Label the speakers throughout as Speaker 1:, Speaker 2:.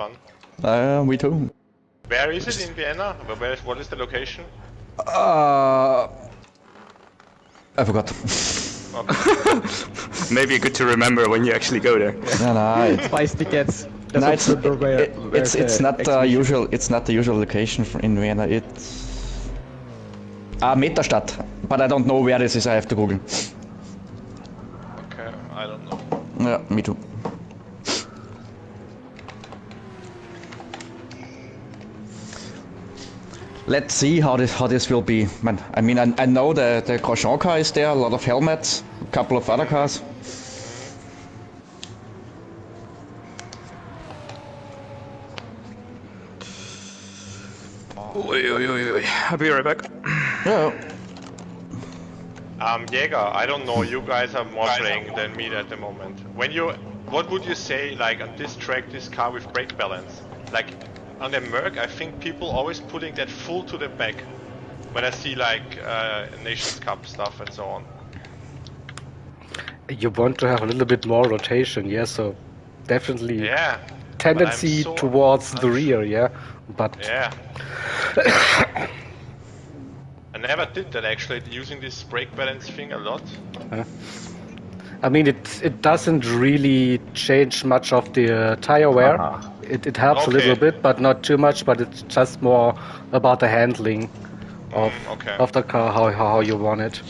Speaker 1: fun.
Speaker 2: Me too.
Speaker 1: Where is it in Vienna? What is the location?
Speaker 2: I forgot.
Speaker 1: Okay.
Speaker 3: Maybe good to remember when you actually go there.
Speaker 2: No,
Speaker 4: Buy tickets.
Speaker 2: no, it's not the usual. It's not the usual location in Vienna. It's Meterstadt, but I don't know where this is. I have to Google.
Speaker 1: Okay, I don't know.
Speaker 2: Yeah, me too. Let's see how this will be. Man, I mean, I know the Grosjean car is there, a lot of helmets, a couple of other cars.
Speaker 3: I'll be right back.
Speaker 2: Yeah.
Speaker 1: Jäger, I don't know, you guys are more playing than me at the moment. What would you say, like, on this track, this car with brake balance? Like, on the Merc, I think people always putting that full to the back. When I see, like, Nations Cup stuff and so on.
Speaker 5: You want to have a little bit more rotation, yeah, so definitely
Speaker 1: Yeah.
Speaker 5: tendency towards the rear, yeah, but...
Speaker 1: Yeah. I never did that actually, using this brake balance thing a lot.
Speaker 5: I mean, it doesn't really change much of the tire wear. It helps a little bit, but not too much. But it's just more about the handling of the car, how you want it.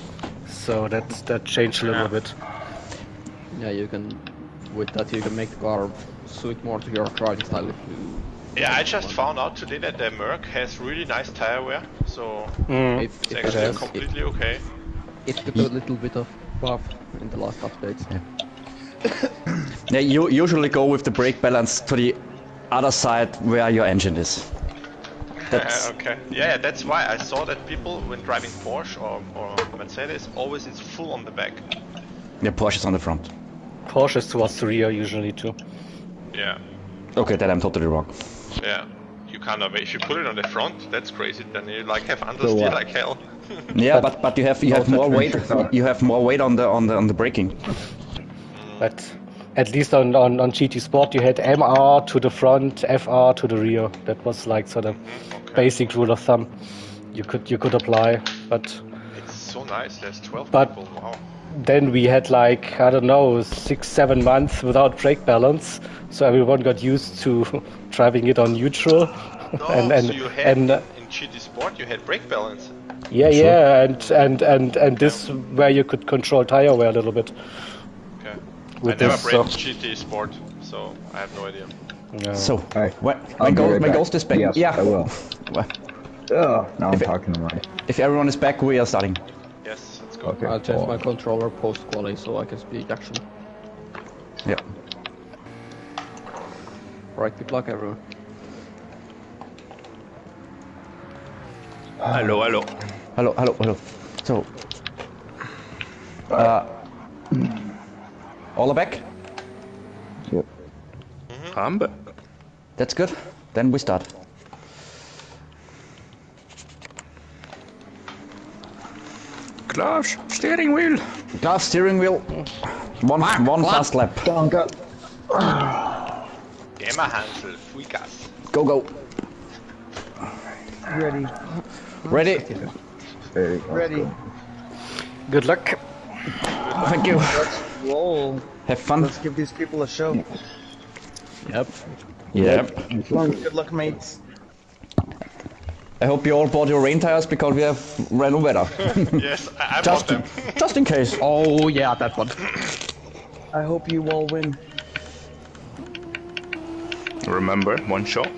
Speaker 5: So that changed a little bit.
Speaker 4: Yeah, you can with that you can make the car suit more to your driving style. If you
Speaker 1: Yeah, I just found out today that the Merc has really nice tire wear, so it's actually completely okay.
Speaker 4: It took a little bit of buff in the last updates.
Speaker 2: Yeah, you usually go with the brake balance to the other side where your engine is.
Speaker 1: Okay. Yeah, that's why I saw that people when driving Porsche or Mercedes always it's full on the back.
Speaker 2: Yeah, Porsche is on the front.
Speaker 5: Porsche is towards the rear usually too.
Speaker 1: Yeah.
Speaker 2: Okay, then I'm totally wrong.
Speaker 1: Yeah. You kind of if you put it on the front, that's crazy. Then you like have understeer like hell.
Speaker 2: Yeah, but you have more weight. You have more weight on the braking.
Speaker 5: But at least on GT Sport you had MR to the front, FR to the rear. That was like sort of basic rule of thumb you could apply. But
Speaker 1: it's so nice. There's 12 people. Wow.
Speaker 5: Then we had like, I don't know, 6-7 months without brake balance, so everyone got used to driving it on neutral.
Speaker 1: No,
Speaker 5: and
Speaker 1: so you had in GT Sport you had brake balance.
Speaker 5: Yeah, sure. Yeah, and this where you could control tire wear a little bit.
Speaker 1: Okay.
Speaker 5: With
Speaker 1: I never played GT Sport, so I have no idea.
Speaker 5: No.
Speaker 2: So when Ghost is back,
Speaker 6: yes,
Speaker 2: yeah.
Speaker 6: I will.
Speaker 2: Well,
Speaker 6: now I'm talking to Mike.
Speaker 2: If everyone is back, we are starting.
Speaker 1: Yes, let's go.
Speaker 6: Okay.
Speaker 4: I'll change my controller post-quali so I can speak actually.
Speaker 2: Yeah.
Speaker 4: Right, good luck everyone.
Speaker 3: Hello, hello.
Speaker 2: Hello. So, all are back?
Speaker 6: Yep.
Speaker 3: I'm back.
Speaker 2: That's good. Then we start.
Speaker 3: Glass steering wheel.
Speaker 2: Glass steering wheel. One fast lap.
Speaker 1: Gamma Hansel, free gas.
Speaker 2: Go. Ready.
Speaker 7: Ready.
Speaker 5: Good luck.
Speaker 2: Thank you.
Speaker 7: Let's roll.
Speaker 2: Have fun.
Speaker 7: Let's give these people a show.
Speaker 4: Yep.
Speaker 7: Good luck, mates.
Speaker 2: I hope you all bought your rain tires because we have random weather.
Speaker 1: Yes, I bought them.
Speaker 2: Just in case.
Speaker 4: Oh yeah, that one.
Speaker 7: I hope you all win.
Speaker 3: Remember, one shot.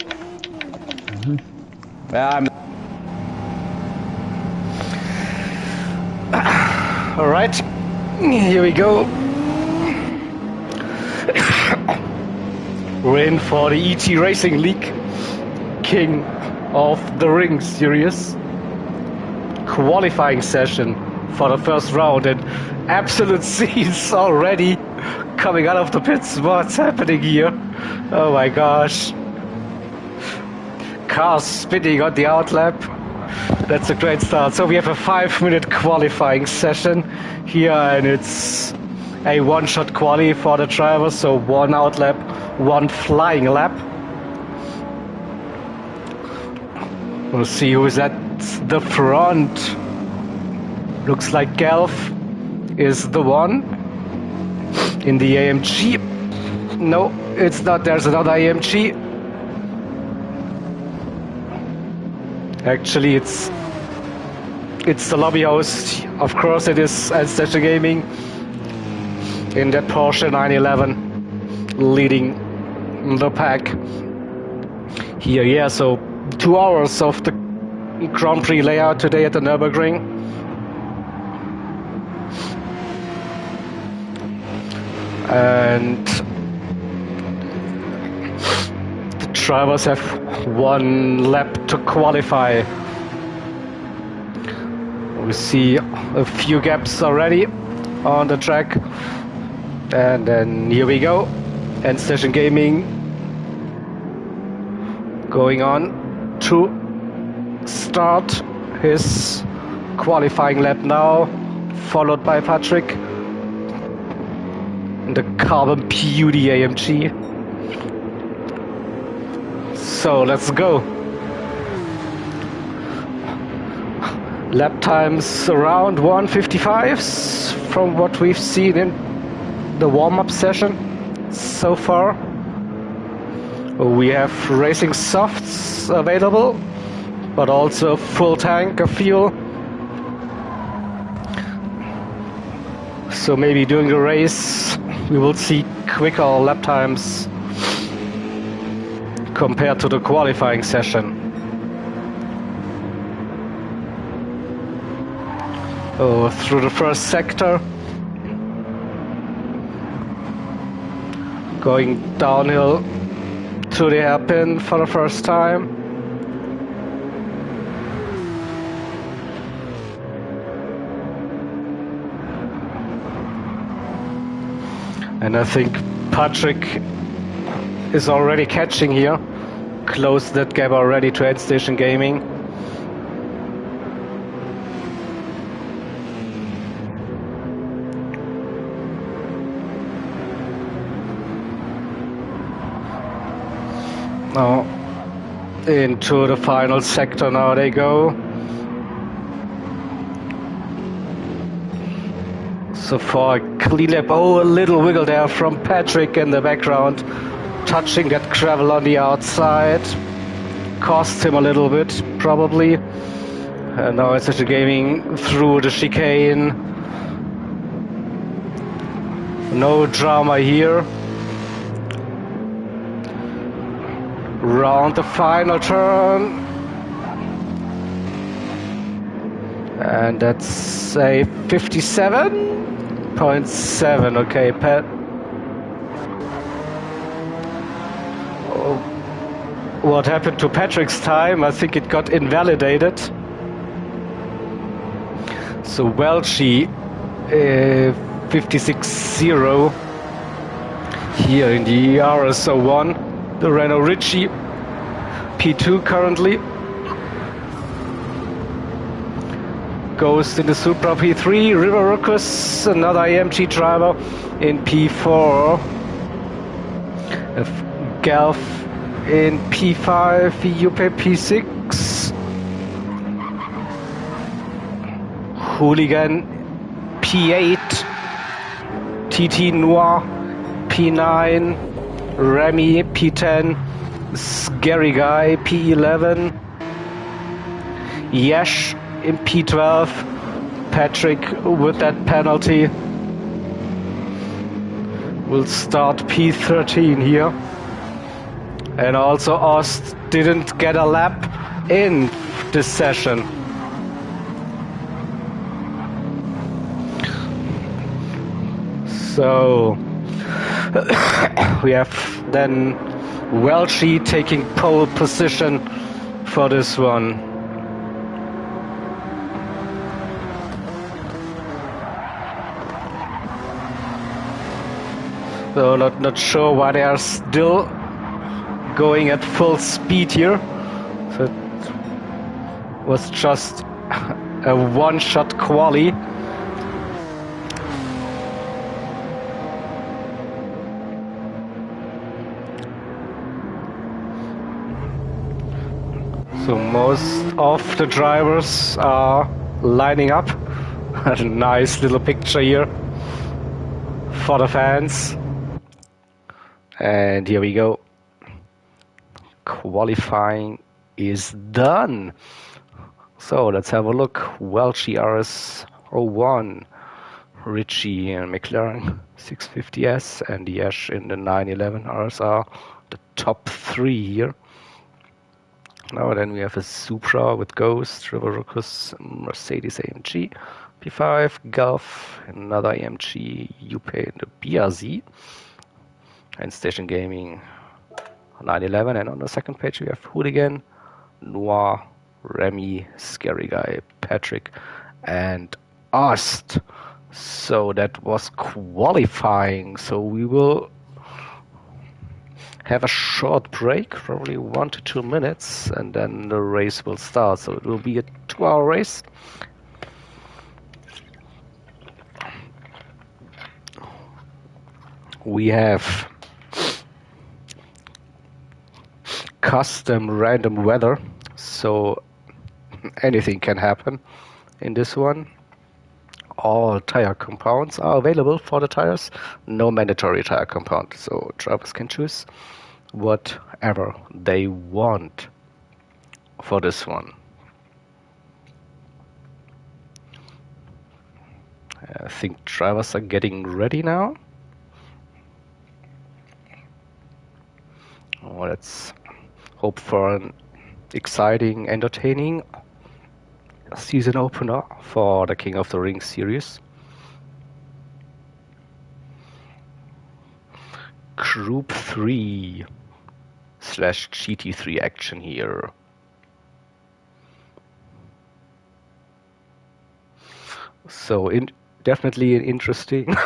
Speaker 5: All right, here we go. We're in for the ET Racing League King of the Ring Series qualifying session for the first round, and absolute scenes already coming out of the pits. What's happening here? Oh my gosh. Cars spinning on the outlap. That's a great start. So we have a 5-minute qualifying session here, and it's a one-shot quali for the drivers. So one outlap, one flying lap. We'll see who's at the front. Looks like Gelf is the one in the AMG. No, it's not. There's another AMG. Actually, it's the lobby host. Of course, it is Station Gaming in that Porsche 911 leading the pack here. Yeah, so 2 hours of the Grand Prix layout today at the Nürburgring. And the drivers have 1 lap to qualify. We see a few gaps already on the track. And then here we go. And Station Gaming going on to start his qualifying lap now, followed by Patrick in the Carbon Beauty AMG. So let's go. Lap times around 1:55 from what we've seen in the warm-up session so far. We have racing softs available, but also full tank of fuel. So maybe during the race we will see quicker lap times compared to the qualifying session. Through the first sector, going downhill to the hairpin for the first time. And I think Patrick is already catching here. Closed that gap already to Station Gaming. Now into the final sector now they go. So for a clean lap, a little wiggle there from Patrick in the background, touching that gravel on the outside. Cost him a little bit, probably. And now it's Station Gaming through the chicane. No drama here. Round the final turn. And that's a 57.7. Okay, Pat. Oh, what happened to Patrick's time? I think it got invalidated. So Welchie 56.0 here in the RS01. The Renault Ritchie P2 currently goes in the Supra P3. River Ruckus, another AMG driver in P4. Gelf in P5, Juppe P6. Hooligan P8. TT Noir P9. Remy P10, Scary Guy P11, Yash in P12, Patrick with that penalty will start P13 here. And also Ost didn't get a lap in this session. So we have then Welchie taking pole position for this one. So not sure why they are still going at full speed here. So it was just a one-shot quali. So most of the drivers are lining up. A nice little picture here for the fans. And here we go. Qualifying is done. So let's have a look. Welch RS01, Ritchie and McLaren 650S, and Yesh in the 911 RSR, the top 3 here. Now then we have a Supra with Ghost, Riverocus, Mercedes AMG, P5, Gulf, another AMG, UP in the BRZ, and Station Gaming 911. And on the second page we have Hooligan, Noir, Remy, Scary Guy, Patrick, and Ost. So that was qualifying. So we will have a short break, probably 1 to 2 minutes, and then the race will start. So it will be a 2-hour race. We have custom random weather, so anything can happen in this one. All tire compounds are available for the tires, no mandatory tire compound, so drivers can choose whatever they want for this one. I think drivers are getting ready now. Well, let's hope for an exciting, entertaining season opener for the King of the Ring series. Group 3 / GT3 action here. So definitely an interesting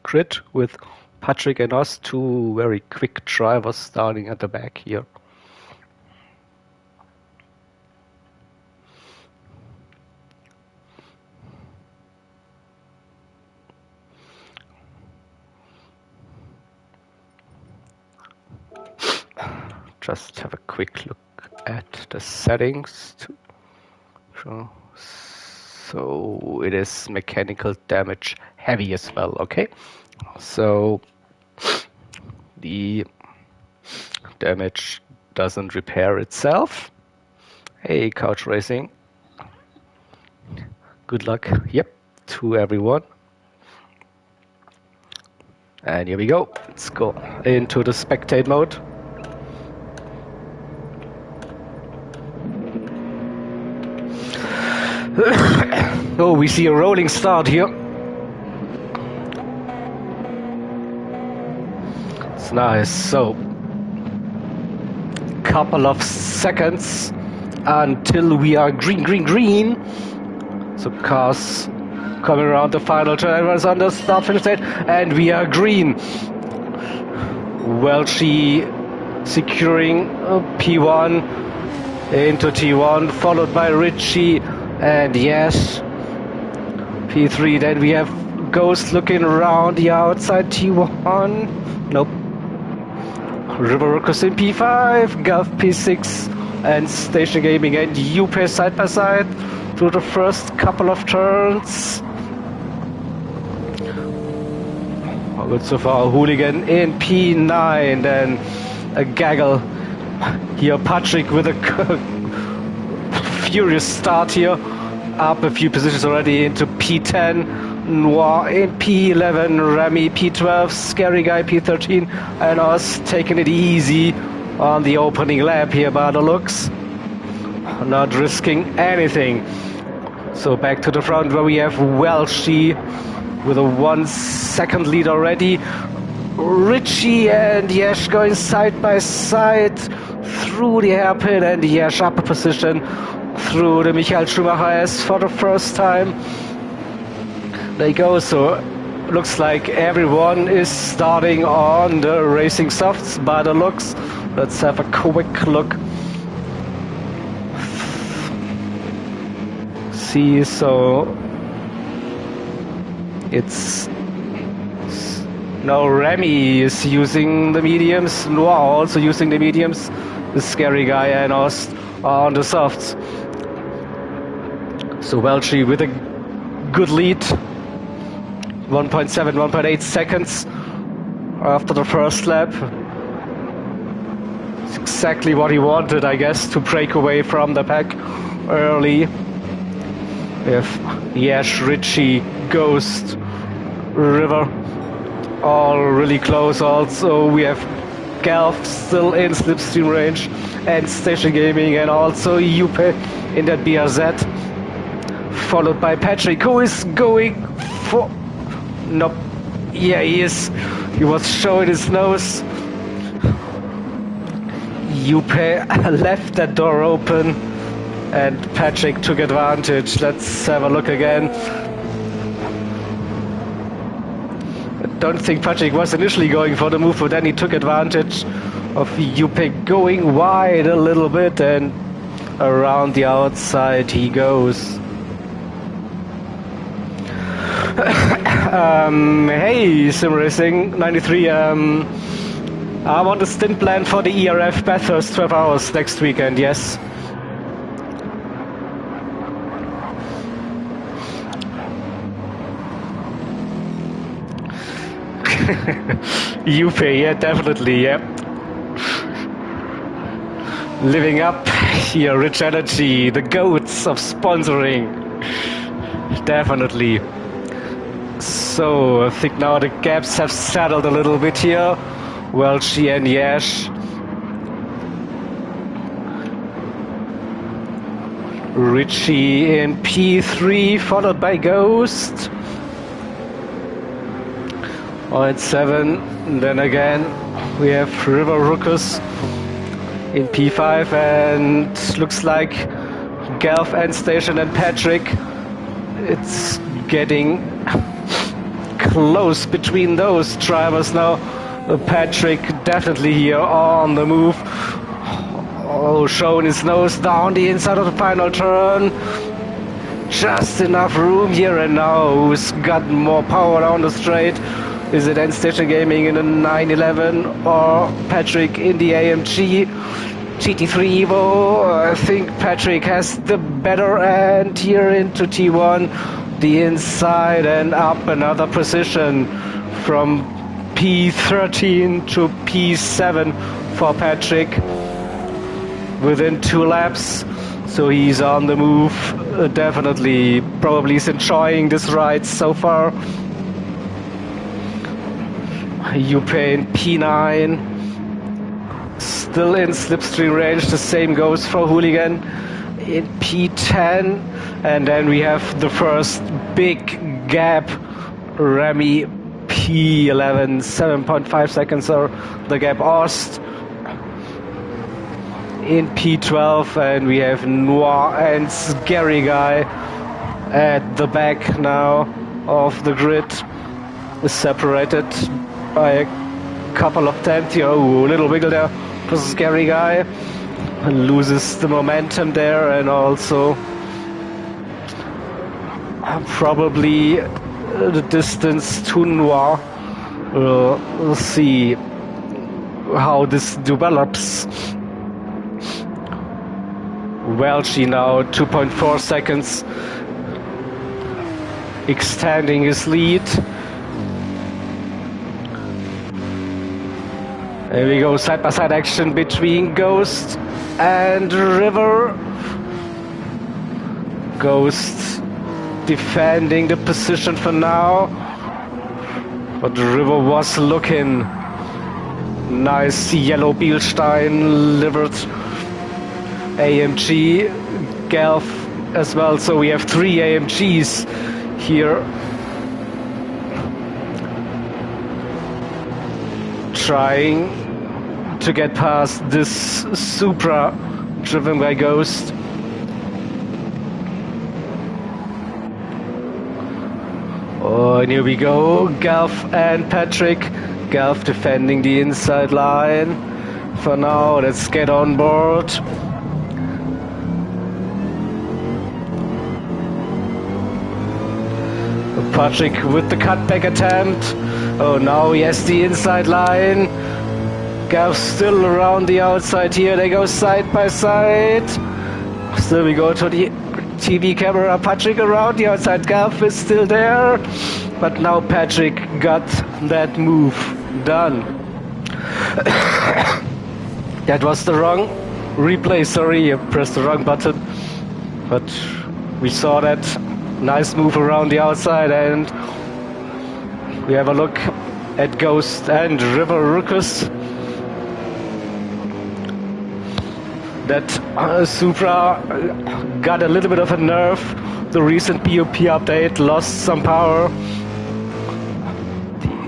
Speaker 5: grid with Patrick and us, 2 very quick drivers starting at the back here. Just have a quick look at the settings. So it is mechanical damage heavy as well, okay? So the damage doesn't repair itself. Hey, Couch Racing. Good luck. Yep, to everyone. And here we go. Let's go into the spectate mode. Oh, we see a rolling start here. It's nice. So, couple of seconds until we are green. So cars coming around the final turn. Everyone's on the start finish state, and we are green. Welchie securing P1 into T1, followed by Ritchie. And yes, P3. Then we have Ghost looking around the outside. T1. Nope. Riverocus in P5. Gulf P6. And Station Gaming and UP side by side through the first couple of turns. Oh, good so far. Hooligan in P9. Then a gaggle. Here, Patrick with a furious start here, up a few positions already into P10, Noir in P11, Remy P12, Scary Guy P13, and us taking it easy on the opening lap here by the looks, not risking anything. So back to the front where we have Welchie with a 1 second lead already. Ritchie and Yesh going side by side through the hairpin, and Yesh up a position through the Michael Schumacher S for the first time. There you go. So looks like everyone is starting on the racing softs by the looks. Let's have a quick look. See, so it's now Remy is using the mediums, Noir also using the mediums, the Scary Guy and Ost on the softs. So Welchi with a good lead. 1.7, 1.8 seconds after the first lap. It's exactly what he wanted, I guess, to break away from the pack early. We have Yash, Richie, Ghost, River, all really close. Also, we have Galf still in slipstream range, and Station Gaming, and also Yupe in that BRZ. Followed by Patrick, who is going for... Nope. Yeah, he is. He was showing his nose. Yupe left that door open, and Patrick took advantage. Let's have a look again. I don't think Patrick was initially going for the move, but then he took advantage of Yupe going wide a little bit, and around the outside he goes. Hey, Sim Racing 93. I want a stint plan for the ERF Bathurst 12 hours next weekend, yes. Yupe, yeah, definitely, yeah. Living up here, Rich Energy, the goats of sponsoring. Definitely. So, I think now the gaps have settled a little bit here. Welchi and Yash. Richie in P3, followed by Ghost. 0.7. Then again, we have River Ruckus in P5, and looks like Galf and Station and Patrick. It's getting close between those drivers now. Patrick definitely here on the move. Oh, showing his nose down the inside of the final turn. Just enough room here, and now who's got more power down the straight? Is it Station Gaming in the 911 or Patrick in the AMG GT3 Evo? I think Patrick has the better end here into T1. The inside and up another position from P13 to P7 for Patrick within 2 laps. So he's on the move, definitely. Probably is enjoying this ride so far. Yupe in P9, still in slipstream range. The same goes for Hooligan in P10, and then we have the first big gap. Remy P11, 7.5 seconds are the gap. Ost in P12, and we have Noir and Scary Guy at the back now of the grid, separated by a couple of tenths here. Oh, a little wiggle there for Scary Guy. Loses the momentum there, and also probably the distance to Noir. We'll see how this develops. Welchi now 2.4 seconds, extending his lead. There we go, side-by-side action between Ghost and River. Ghost defending the position for now, but River was looking nice. Yellow Bielstein livered AMG, Galf as well. So we have 3 AMGs here. Trying to get past this Supra driven by Ghost. Oh, and here we go, Galf and Patrick. Galf defending the inside line. For now, let's get on board. Patrick with the cutback attempt. Oh, now he has the inside line. Gav still around the outside here. They go side by side. Still we go to the TV camera. Patrick around the outside. Gav is still there. But now Patrick got that move done. That was the wrong replay. Sorry, I pressed the wrong button. But we saw that nice move around the outside, and we have a look at Ghost and River Ruckus. That Supra got a little bit of a nerve. The recent BOP update lost some power.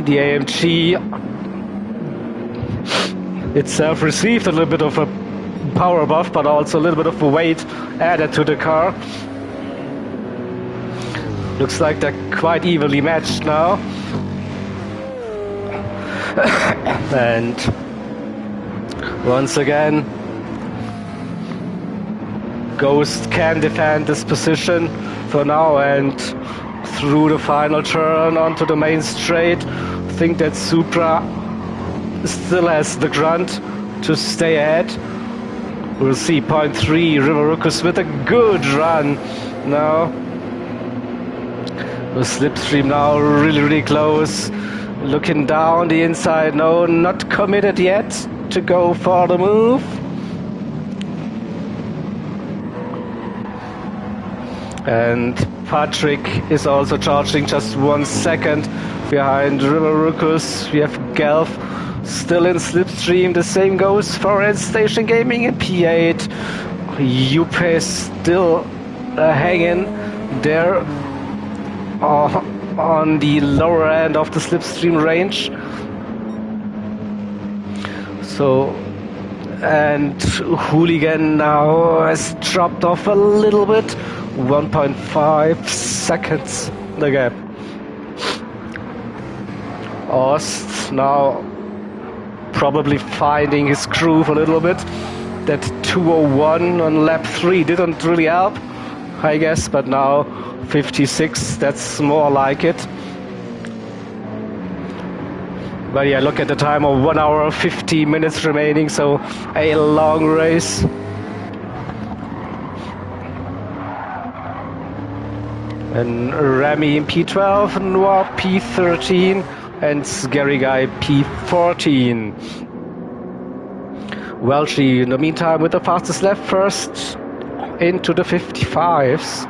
Speaker 5: The AMG itself received a little bit of a power buff, but also a little bit of a weight added to the car. Looks like they're quite evenly matched now. And once again, Ghost can defend this position for now, and through the final turn onto the main straight, I think that Supra still has the grunt to stay ahead. We'll see. Point 3, River Ruckus with a good run now. The slipstream now really close. Looking down the inside. No, not committed yet to go for the move. And Patrick is also charging just 1 second behind River Ruckus. We have Gelf still in slipstream. The same goes for Red Station Gaming in P8. Juppe still hanging there on the lower end of the slipstream range. So, and Hooligan now has dropped off a little bit. 1.5 seconds the gap. Ost now probably finding his groove a little bit. That 201 on lap 3 didn't really help, I guess, but now 56, that's more like it. But yeah, look at the time of 1 hour 50 minutes remaining, so a long race. And Remy in P12, Noir P13, and Scary Guy P14. Welchie in the meantime with the fastest lap first into the 55s.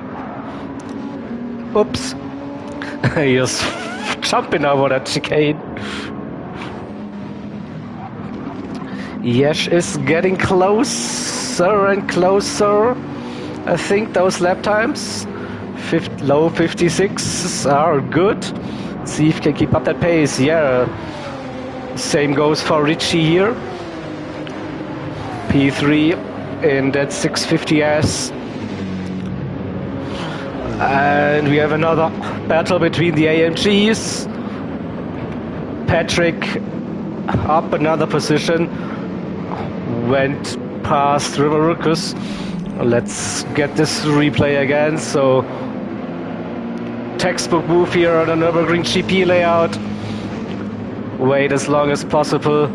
Speaker 5: Oops. He's jumping over that chicane. Yesh is getting closer and closer. I think those lap times, low 56s are good. See if he can keep up that pace. Yeah. Same goes for Richie here. P3 in that 650S. And we have another battle between the AMGs. Patrick up another position. Went past River Ruckus. Let's get this replay again. So, textbook move here on the Nürburgring GP layout. Wait as long as possible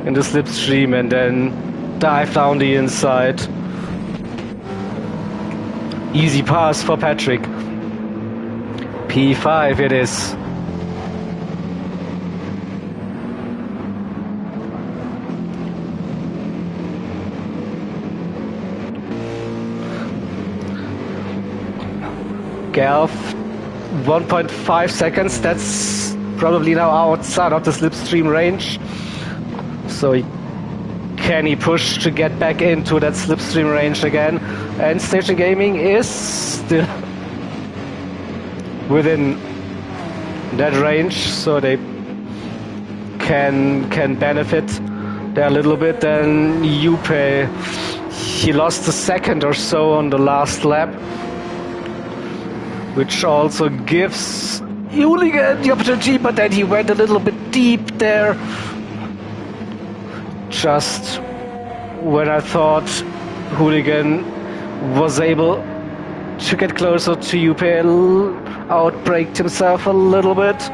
Speaker 5: in the slipstream and then dive down the inside. Easy pass for Patrick. P5 it is. Gelf, 1.5 seconds. That's probably now outside of the slipstream range. So can he push to get back into that slipstream range again? And Station Gaming is still within that range, so they can benefit there a little bit. Then Juppe, he lost a second or so on the last lap, which also gives Hooligan the opportunity, but then he went a little bit deep there. Just when I thought Hooligan was able to get closer to Juppe, outbraked himself a little bit.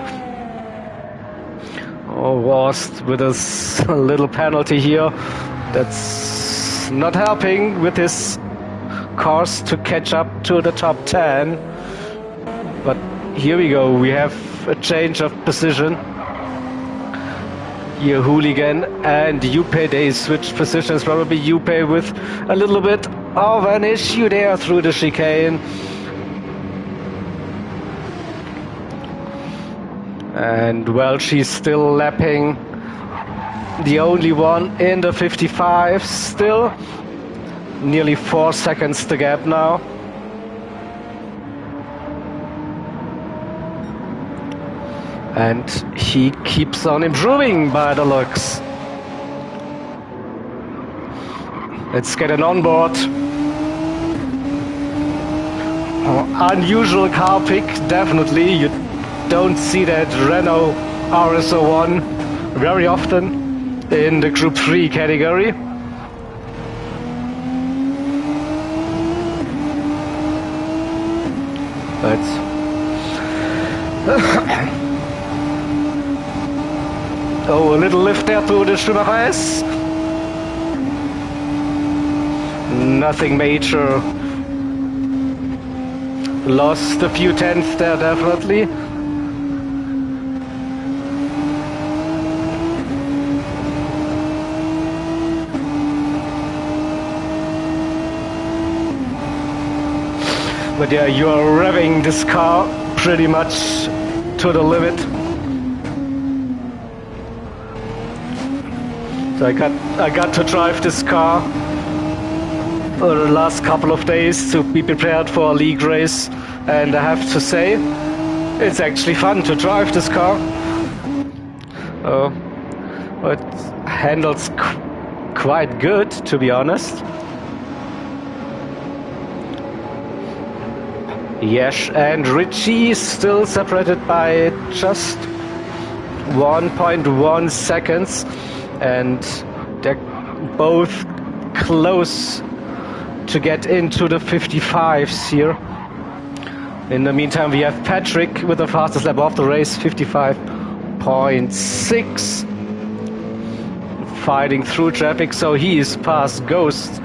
Speaker 5: was with this little penalty here. That's not helping with his cars to catch up to the top 10. But here we go, we have a change of position. Here Hooligan and Yupe, they switch positions. Probably Yupe with a little bit of an issue there through the chicane. And well, she's still lapping. The only one in the 55 still. Nearly 4 seconds the gap now. And he keeps on improving by the looks. Let's get an onboard. Unusual car pick, definitely. You don't see that Renault RS01 very often in the Group 3 category. But oh, a little lift there to the Schumacher S. Nothing major. Lost a few tenths there, definitely. But yeah, you are revving this car pretty much to the limit. So I got to drive this car the last couple of days to be prepared for a league race, and I have to say, it's actually fun to drive this car. It handles quite good, to be honest. Yes, and Richie still separated by just 1.1 seconds, and they're both close to get into the 55s here. In the meantime, we have Patrick with the fastest lap of the race, 55.6, fighting through traffic, so he is past Ghost.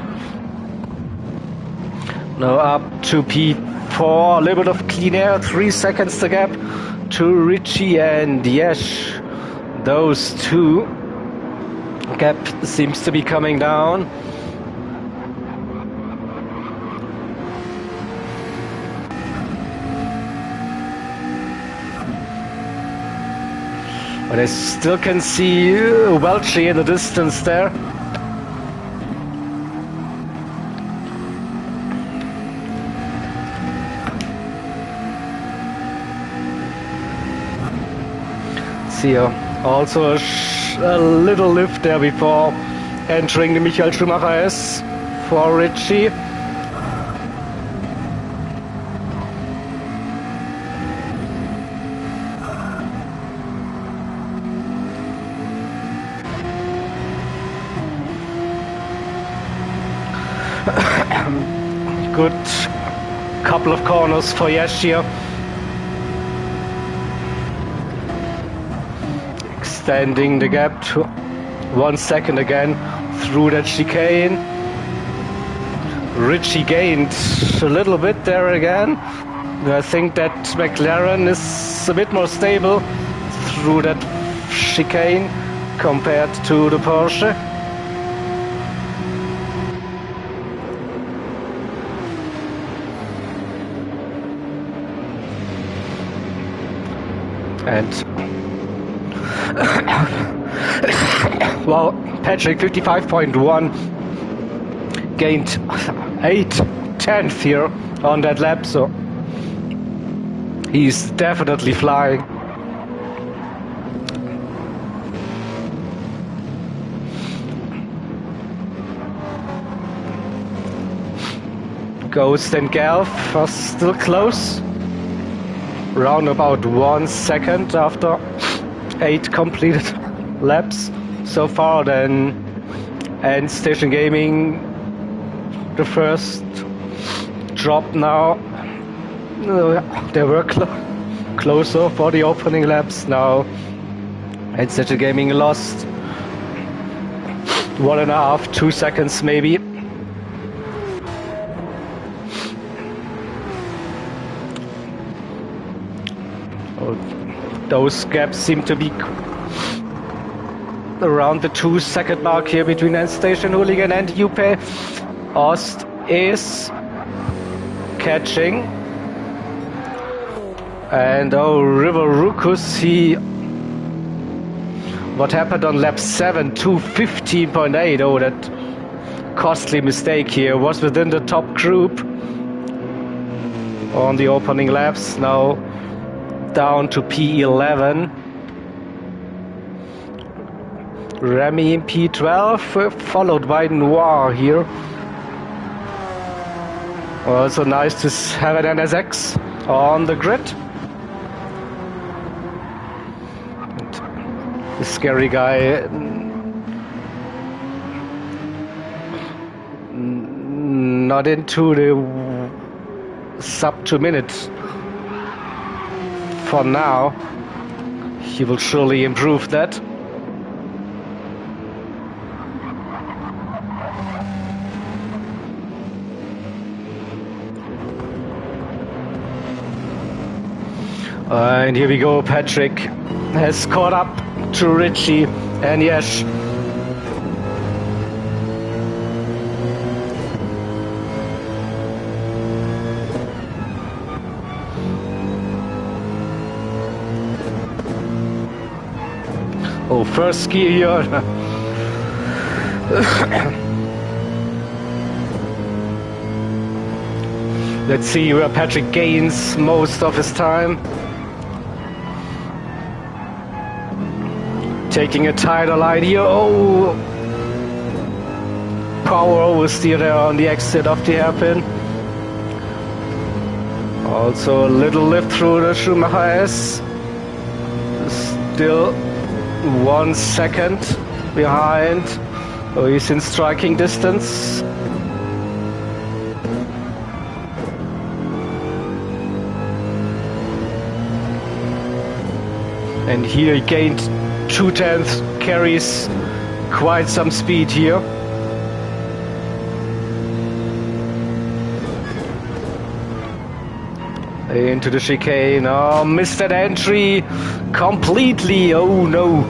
Speaker 5: Now up to P4, a little bit of clean air, 3 seconds the gap to Richie and Yesh. Those two, gap seems to be coming down. But I still can see Welchie in the distance there. See also a little lift there before entering the Michael Schumacher S for Richie. Good couple of corners for Yash here. Extending the gap to 1 second again through that chicane. Richie gained a little bit there again. I think that McLaren is a bit more stable through that chicane compared to the Porsche. And well, Patrick 55.1 gained 8/10 here on that lap, so he's definitely flying. Ghost and Galf are still close. Round about 1 second after 8 completed laps so far. Then and Station Gaming, the first drop now. They were closer for the opening laps. Now Headset Gaming lost 1.5, 2 seconds maybe. Oh, those gaps seem to be around the 2-second mark here between End Station Hooligan and UP. Ost is catching. And oh, River Rukus, what happened on lap 7, 2:15.8. Oh, that costly mistake here. Was within the top group on the opening laps. Now down to P11. Remy in P12, followed by Noir here. Also nice to have an NSX on the grid. The scary guy not into the sub 2 minutes for now. He will surely improve that. And here we go, Patrick has caught up to Richie and Yesh. Oh, first ski here. Let's see where Patrick gains most of his time. Taking a tighter line here. Oh, power oversteer there on the exit of the hairpin. Also a little lift through the Schumacher S. Still 1 second behind. Oh, he's in striking distance. And here he gained 2/10, carries quite some speed here. Into the chicane. Oh, missed that entry completely. Oh no.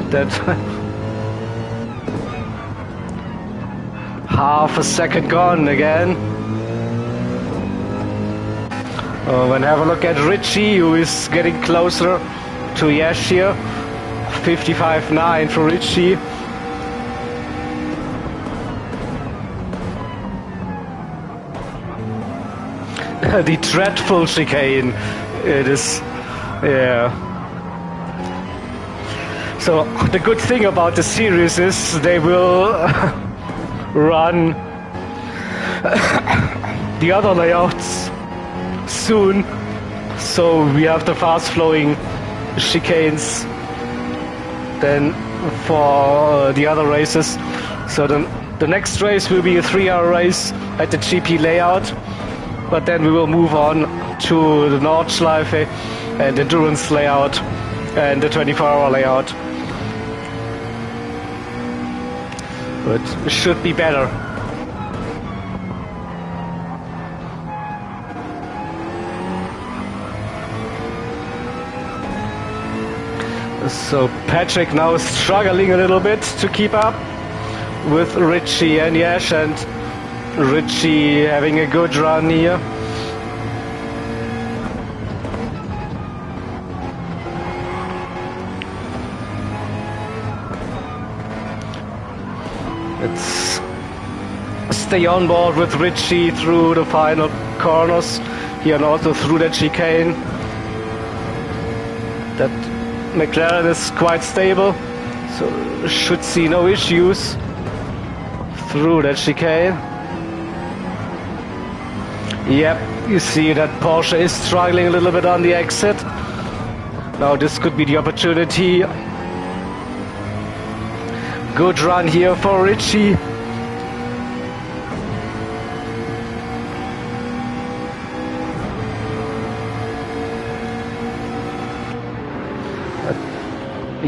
Speaker 5: That half a second gone again. Oh, and have a look at Richie, who is getting closer to Yash here. 55.9 for Richie. The dreadful chicane. It is, yeah. So the good thing about the series is they will run the other layouts soon. So we have the fast flowing chicanes then for the other races. So the next race will be a 3-hour race at the GP layout, but then we will move on to the Nordschleife and endurance layout and the 24-hour layout. But it should be better. So Patrick now is struggling a little bit to keep up with Richie and Yash, and Richie having a good run here. Let's stay on board with Richie through the final corners here and also through that chicane. That McLaren is quite stable, so should see no issues through that chicane. Yep, you see that Porsche is struggling a little bit on the exit. Now this could be the opportunity. Good run here for Richie.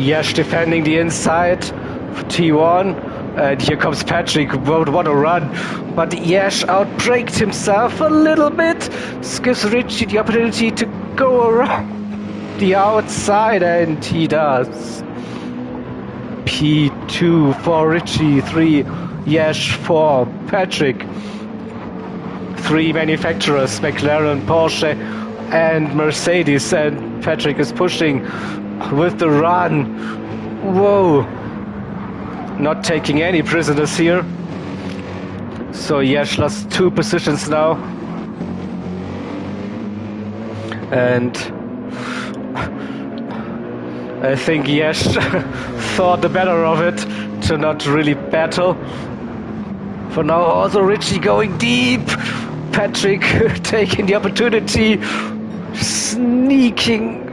Speaker 5: Yash defending the inside, T1, and here comes Patrick. What a run! But Yash outbraked himself a little bit. This gives Richie the opportunity to go around the outside, and he does. P2 for Richie, 3 Yash for Patrick. 3 manufacturers, McLaren, Porsche, and Mercedes, and Patrick is pushing with the run. Whoa! Not taking any prisoners here. So Yash lost 2 positions now. And I think Yash thought the better of it to not really battle. For now, also Richie going deep. Patrick taking the opportunity, sneaking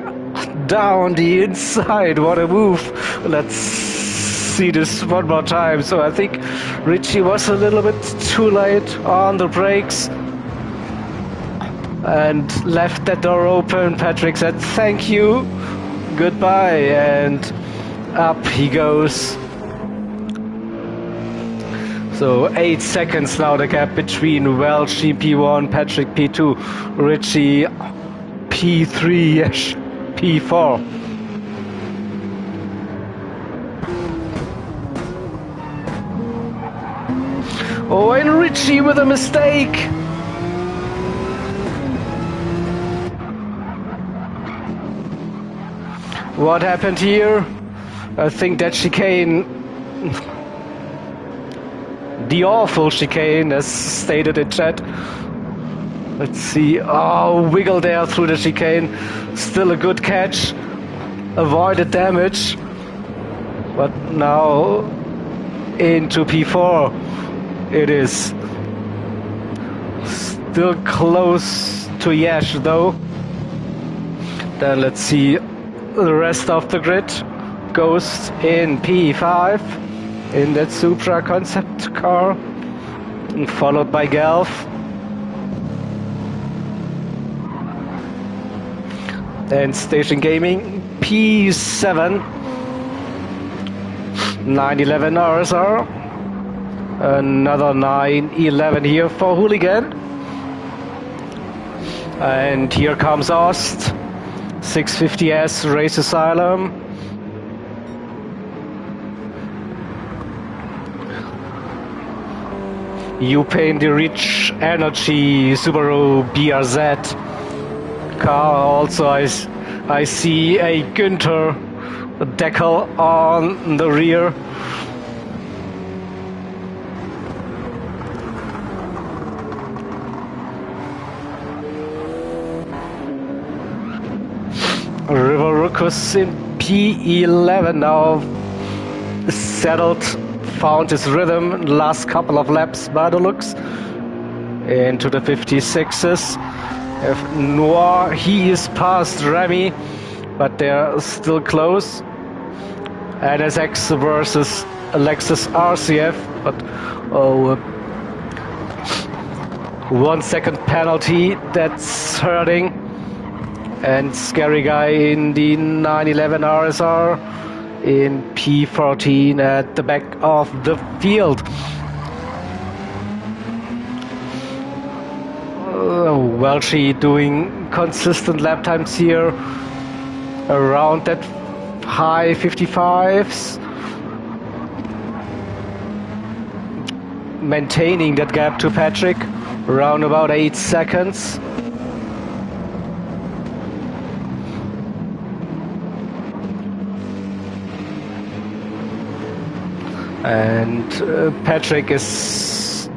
Speaker 5: down the inside. What a move. Let's see this one more time. So I think Richie was a little bit too late on the brakes and left that door open. Patrick said thank you, goodbye, and up he goes. So 8 seconds now the gap between Welch P1, Patrick P2, Richie P3, Yash P4. Oh, and Richie with a mistake. What happened here? I think that chicane, the awful chicane as stated in chat. Let's see. Oh, wiggle there through the chicane. Still a good catch. Avoided damage. But now into P4 it is. Still close to Yash though. Then let's see the rest of the grid. Ghost in P5 in that Supra concept car, followed by Galf. And Station Gaming P7, 911 RSR, another 911 here for Hooligan. And here comes Ost, 650S Race Asylum. Upain the Rich Energy Subaru BRZ car. Also I see a Günther decal on the rear. River Ruckus in P11 now settled, found his rhythm last couple of laps by the looks into the 56s. If Noir, he is past Remy, but they're still close. NSX versus Lexus RCF, but 1 second penalty, that's hurting. And Scary Guy in the 911 RSR in P14 at the back of the field. Welchie doing consistent lap times here around that high 55s, maintaining that gap to Patrick around about 8 seconds. And Patrick is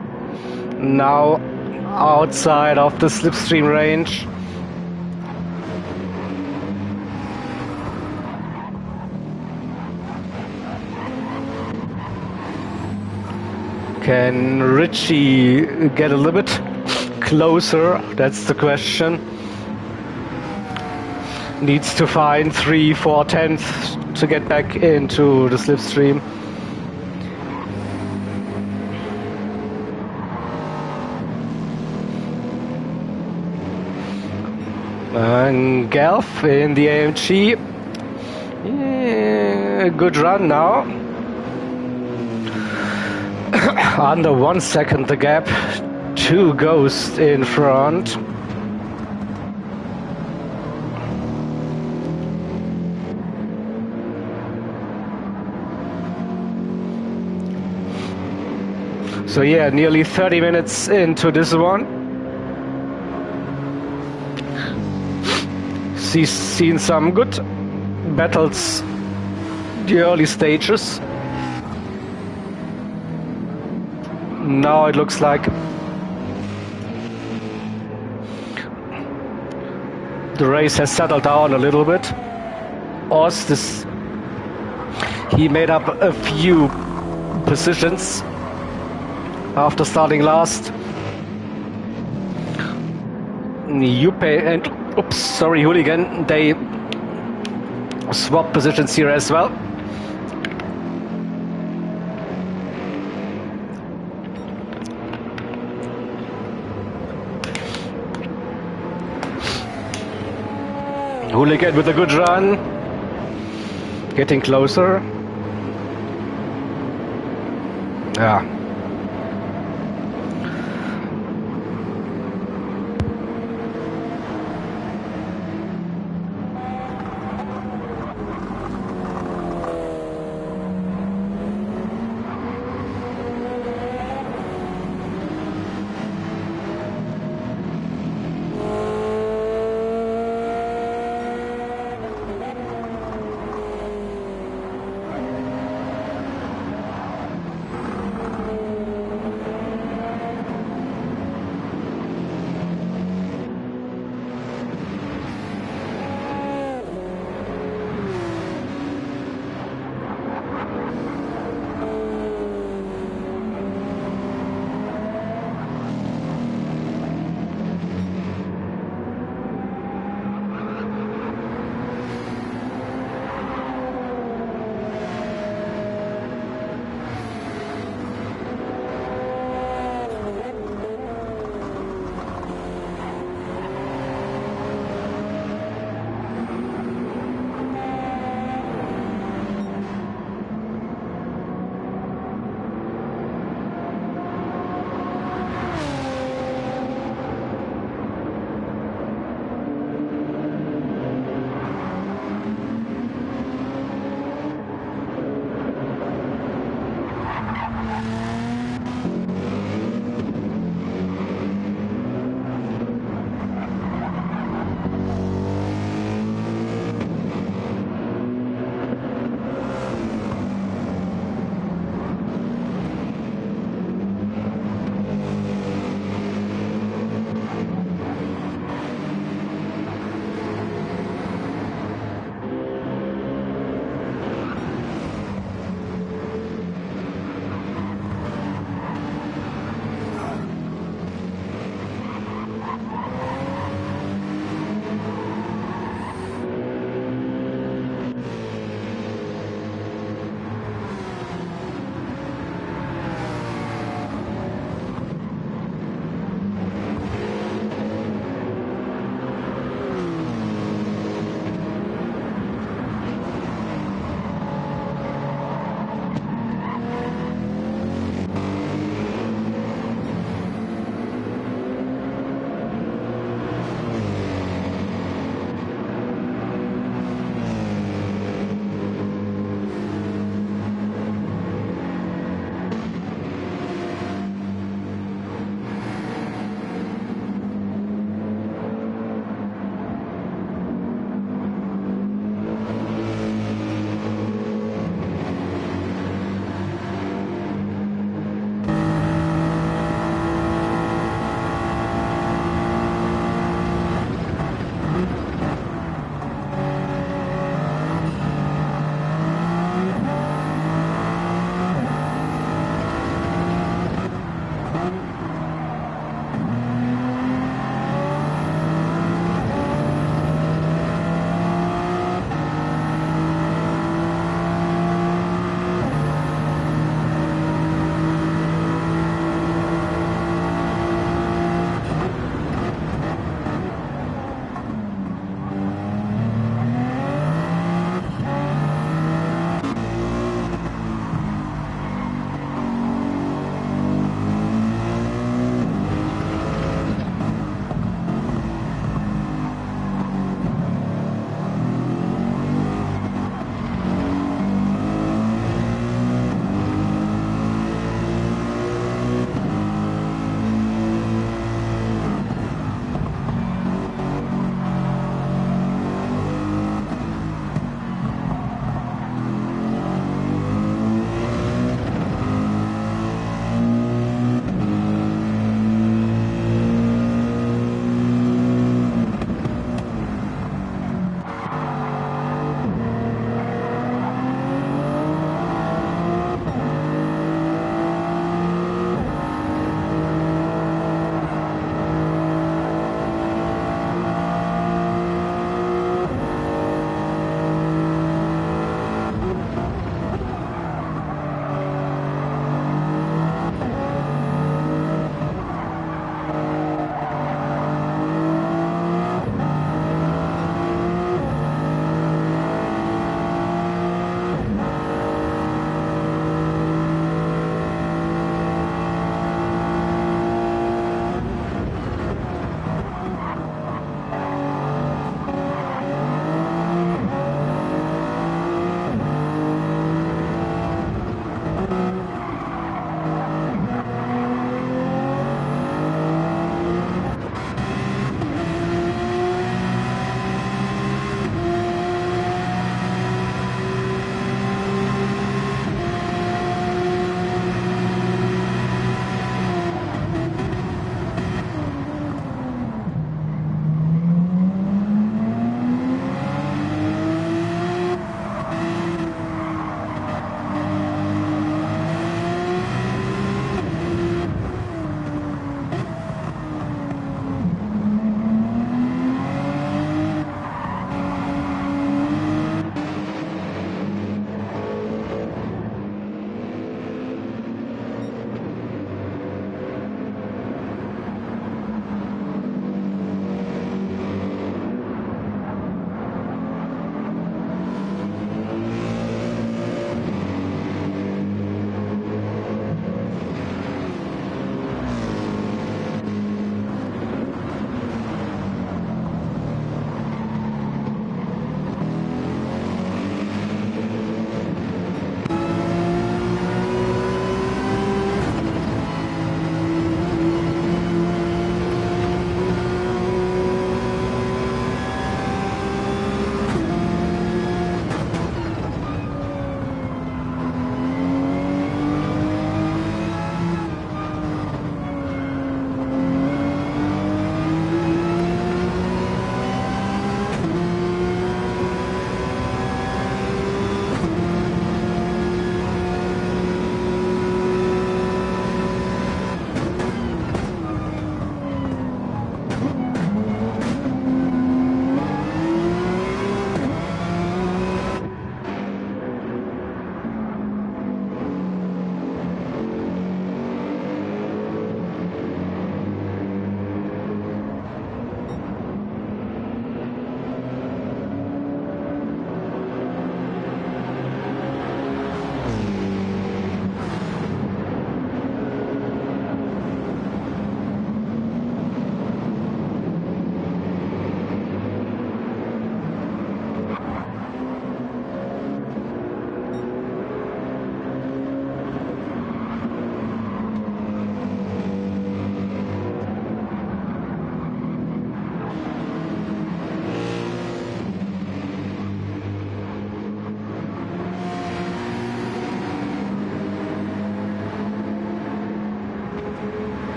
Speaker 5: now outside of the slipstream range. Can Richie get a little bit closer? That's the question. Needs to find 3-4 tenths to get back into the slipstream. And Galf in the AMG. Yeah. a good run now. Under 1 second the gap. 2 Ghost in front. So yeah, nearly 30 minutes into this one. Seen some good battles the early stages. Now it looks like the race has settled down a little bit. Ost he made up a few positions after starting last. Juppe and Hooligan, they swap positions here as well. Hooligan with a good run, getting closer. Yeah.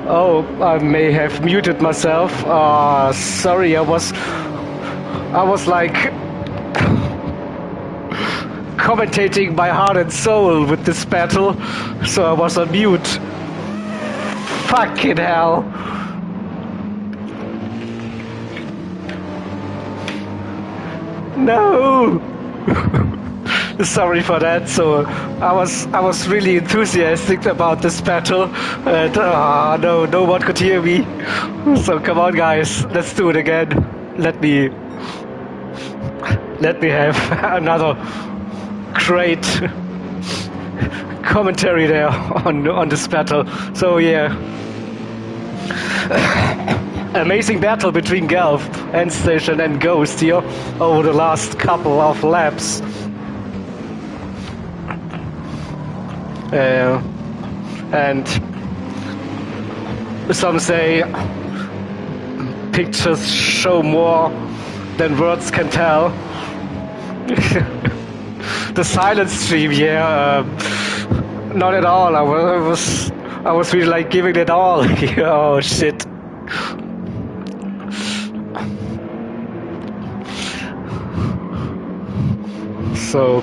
Speaker 5: Oh, I may have muted myself. Sorry, I was like commentating my heart and soul with this battle, so I was on mute. Fucking hell. No. Sorry for that. So I was really enthusiastic about this battle, and no one could hear me. So come on, guys, let's do it again. Let me have another great commentary there on this battle. So yeah. Amazing battle between Gelf, End Station, and Ghost here over the last couple of laps. And some say pictures show more than words can tell. The silent stream, yeah, not at all. I was really like giving it all. Oh shit. So,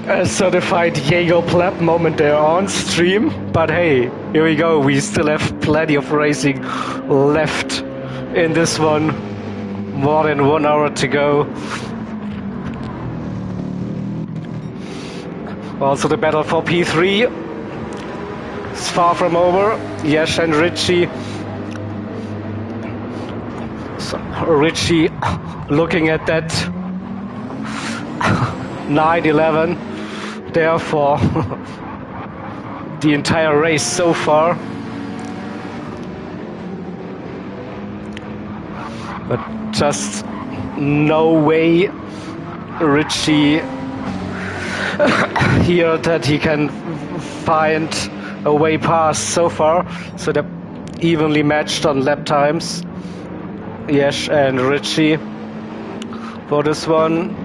Speaker 5: a certified Jaeger Pleb moment there on stream, but hey, here we go. We still have plenty of racing left in this one. More than 1 hour to go. Also, the battle for P3 is far from over. Yash and Richie. So, Richie looking at that 9-11 there for the entire race so far. But just no way Richie here that he can find a way past so far. So they're evenly matched on lap times. Yash and Richie for this one.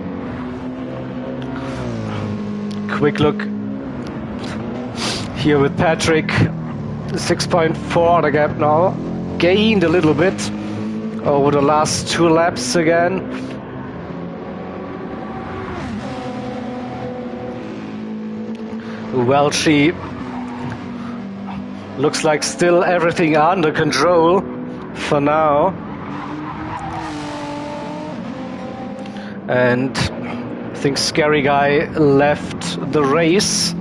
Speaker 5: Quick look here with Patrick. 6.4 the gap now. Gained a little bit over the last 2 laps again. Welchie looks like still everything under control for now. And I think Scary Guy left the race.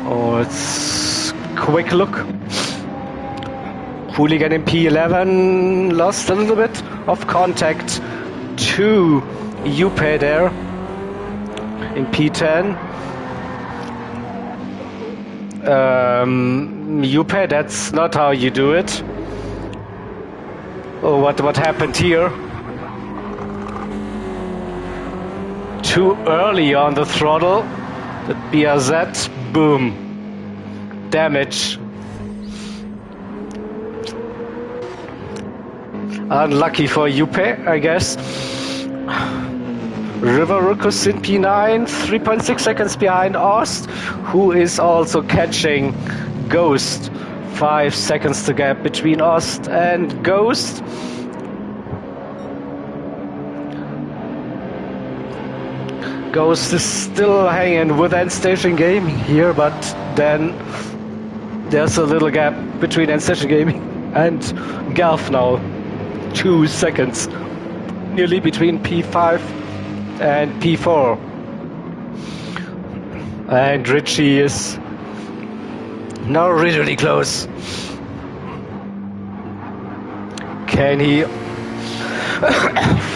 Speaker 5: Oh, it's quick look. Hooligan in P11 lost a little bit of contact to Yupe there in P10. Yupe, that's not how you do it. Oh, what happened here? Too early on the throttle. The BRZ, boom. Damage. Unlucky for Yupe, I guess. River Ruckus in P9, 3.6 seconds behind Ost, who is also catching Ghost. 5 seconds to gap between Ost and Ghost. Ghost is still hanging with End Station Gaming here, but then there's a little gap between End Station Gaming and Galf now. 2 seconds, nearly between P5 and P4. And Richie is now really close. Can he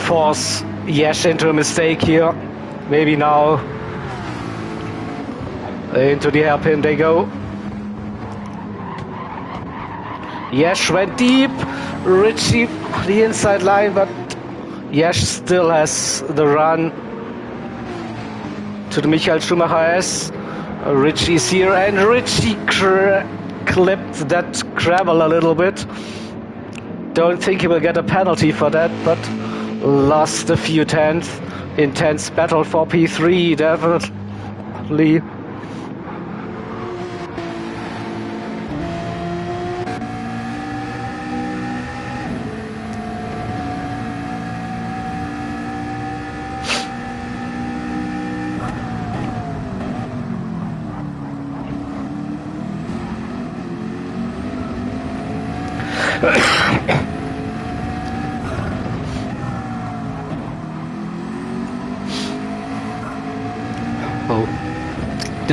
Speaker 5: force Yash into a mistake here? Maybe now. Into the hairpin they go. Yash went deep. Richie the inside line, but Yash still has the run to the Michael Schumacher S. Richie's here, and Richie clipped that gravel a little bit. Don't think he will get a penalty for that, but lost a few tenths. Intense battle for P3, definitely.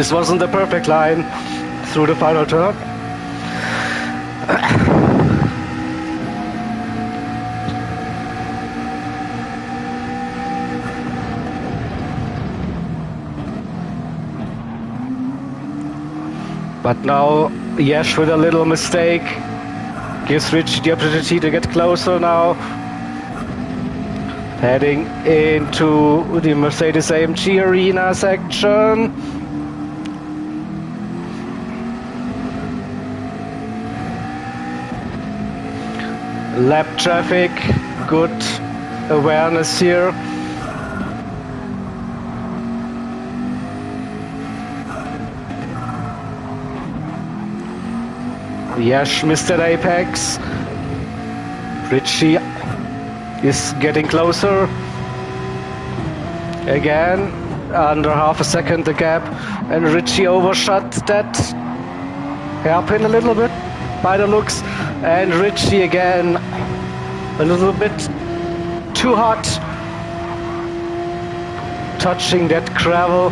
Speaker 5: This wasn't the perfect line through the final turn. But now Yash with a little mistake gives Rich the opportunity to get closer now. Heading into the Mercedes AMG Arena section. Lap traffic, good awareness here. Yash missed that apex. Richie is getting closer. Again, under half a second the gap, and Richie overshot that hairpin a little bit by the looks, and Richie again a little bit too hot, touching that gravel,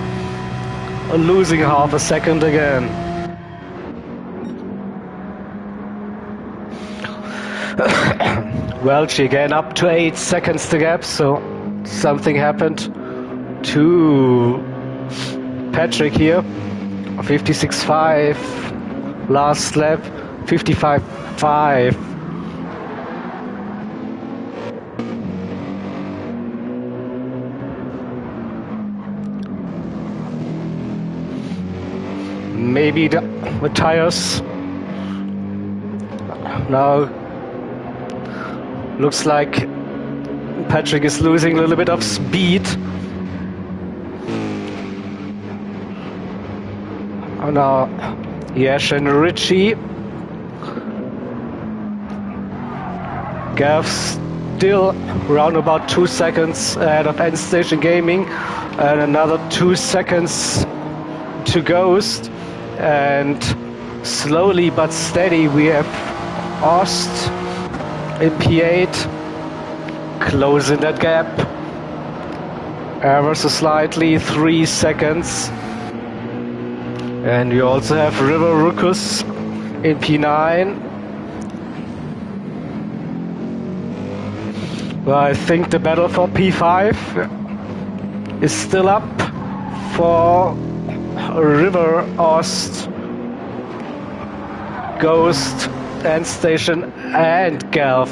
Speaker 5: losing half a second again. Welch again up to 8 seconds the gap, so something happened to Patrick here. 56.5 last lap, 55.5. Maybe the tires now. Looks like Patrick is losing a little bit of speed. Now Yash and Richie. Gav still around about 2 seconds ahead of End Station Gaming, and another 2 seconds to Ghost. And slowly but steady we have Ost in P8, closing that gap ever so slightly, 3 seconds. And you also have River Ruckus in P9. Well, I think the battle for P5 is still up for River, Ost, Ghost, End Station and Galv.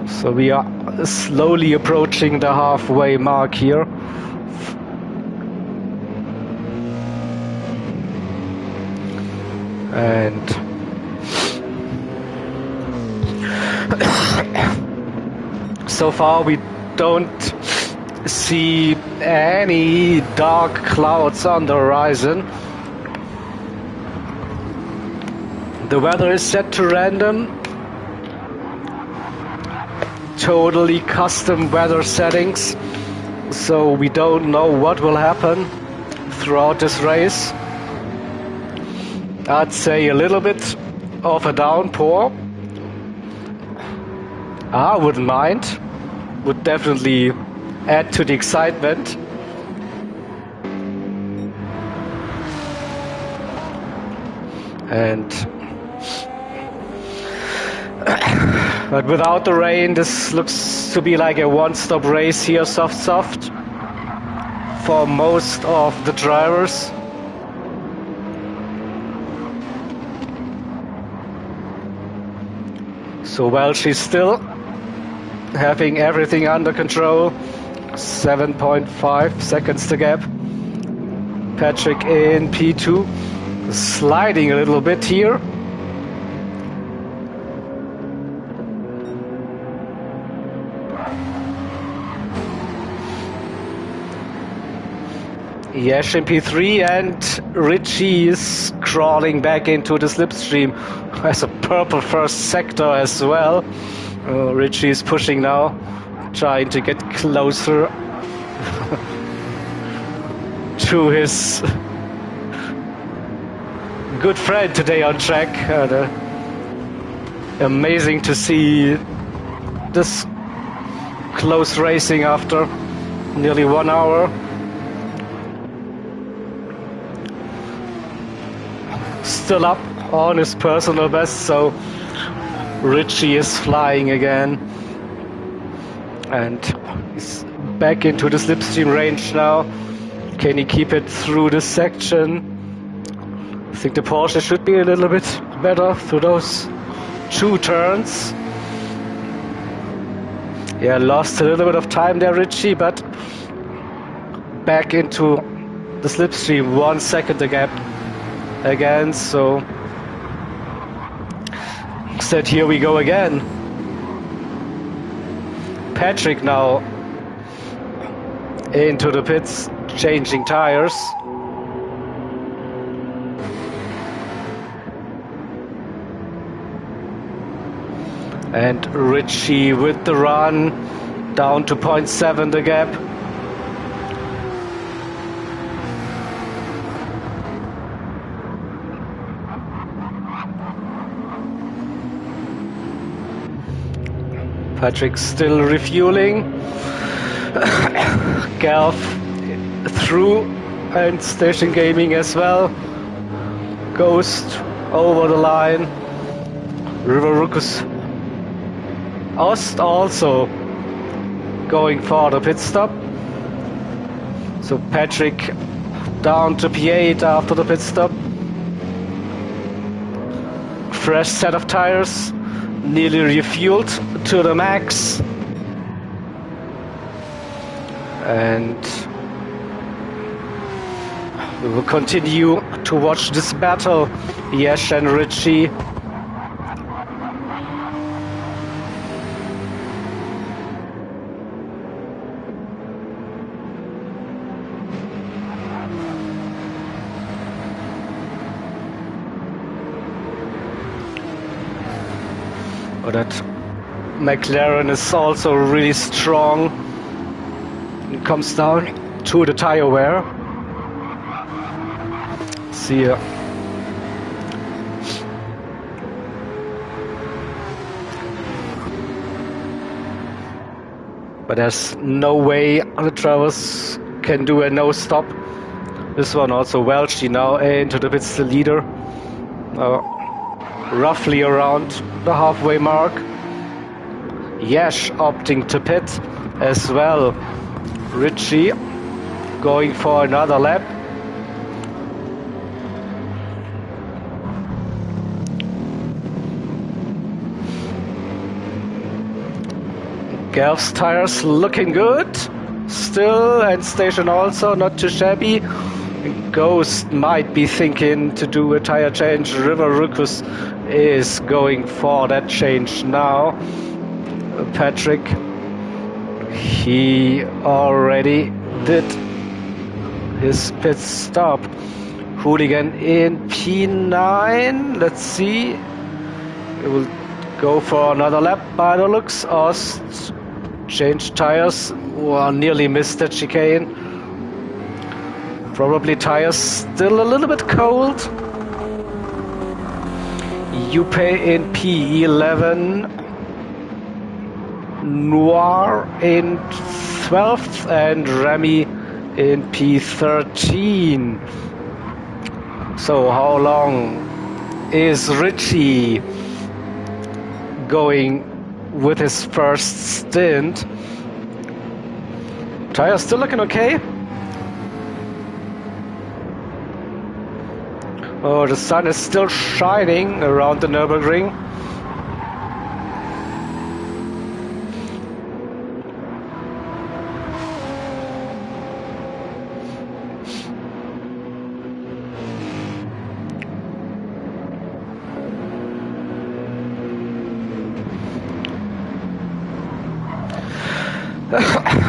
Speaker 5: So we are slowly approaching the halfway mark here. And so far we don't see any dark clouds on the horizon. The weather is set to random. Totally custom weather settings. So we don't know what will happen throughout this race. I'd say a little bit of a downpour. I wouldn't mind. Would definitely add to the excitement. And but without the rain, this looks to be like a one-stop race here, soft for most of the drivers. So Welch is still having everything under control. 7.5 seconds to gap. Patrick in P2, sliding a little bit here. Yash in P3, and Richie is crawling back into the slipstream as a purple first sector as well. Richie is pushing now, trying to get closer to his good friend today on track. Amazing to see this close racing after nearly 1 hour. still up on his personal best, so Richie is flying again. And he's back into the slipstream range now. Can he keep it through this section? I think the Porsche should be a little bit better through those 2 turns. Yeah, lost a little bit of time there, Richie, but back into the slipstream, 1 second the gap again, so instead here we go again. Patrick now into the pits, changing tires. And Richie with the run, down to 0.7 the gap. Patrick still refueling. Galf through, and Station Gaming as well. Ghost over the line. River Ruckus Ost also going for the pit stop. So Patrick down to P8 after the pit stop. Fresh set of tires, nearly refueled to the max. And we will continue to watch this battle, Yesh and Richie. But that McLaren is also really strong. It comes down to the tire wear. See ya. But there's no way the drivers can do a no stop. This one also Welchy now into the pits, the leader. Roughly around the halfway mark. Yesh opting to pit as well. Richie going for another lap. Galf's tires looking good still, and Station also not too shabby. Ghost might be thinking to do a tire change. River Ruckus is going for that change now. Patrick, he already did his pit stop. Hooligan in P9. Let's see. It will go for another lap by the looks. Ost change tires. Oh, nearly missed that chicane. Probably tires still a little bit cold. Yupe in P11. Noir in 12th and Remy in P13. So how long is Richie going with his first stint? Tires still looking okay. Oh, the sun is still shining around the Nürburgring.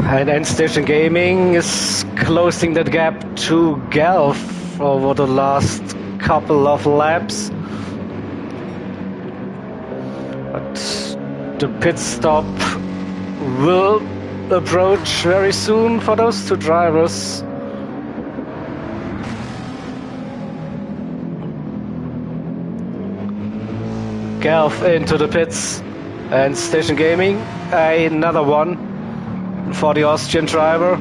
Speaker 5: And then Station Gaming is closing that gap to Galf over the last couple of laps. But the pit stop will approach very soon for those two drivers. Galf into the pits, and Station Gaming, another one for the Austrian driver.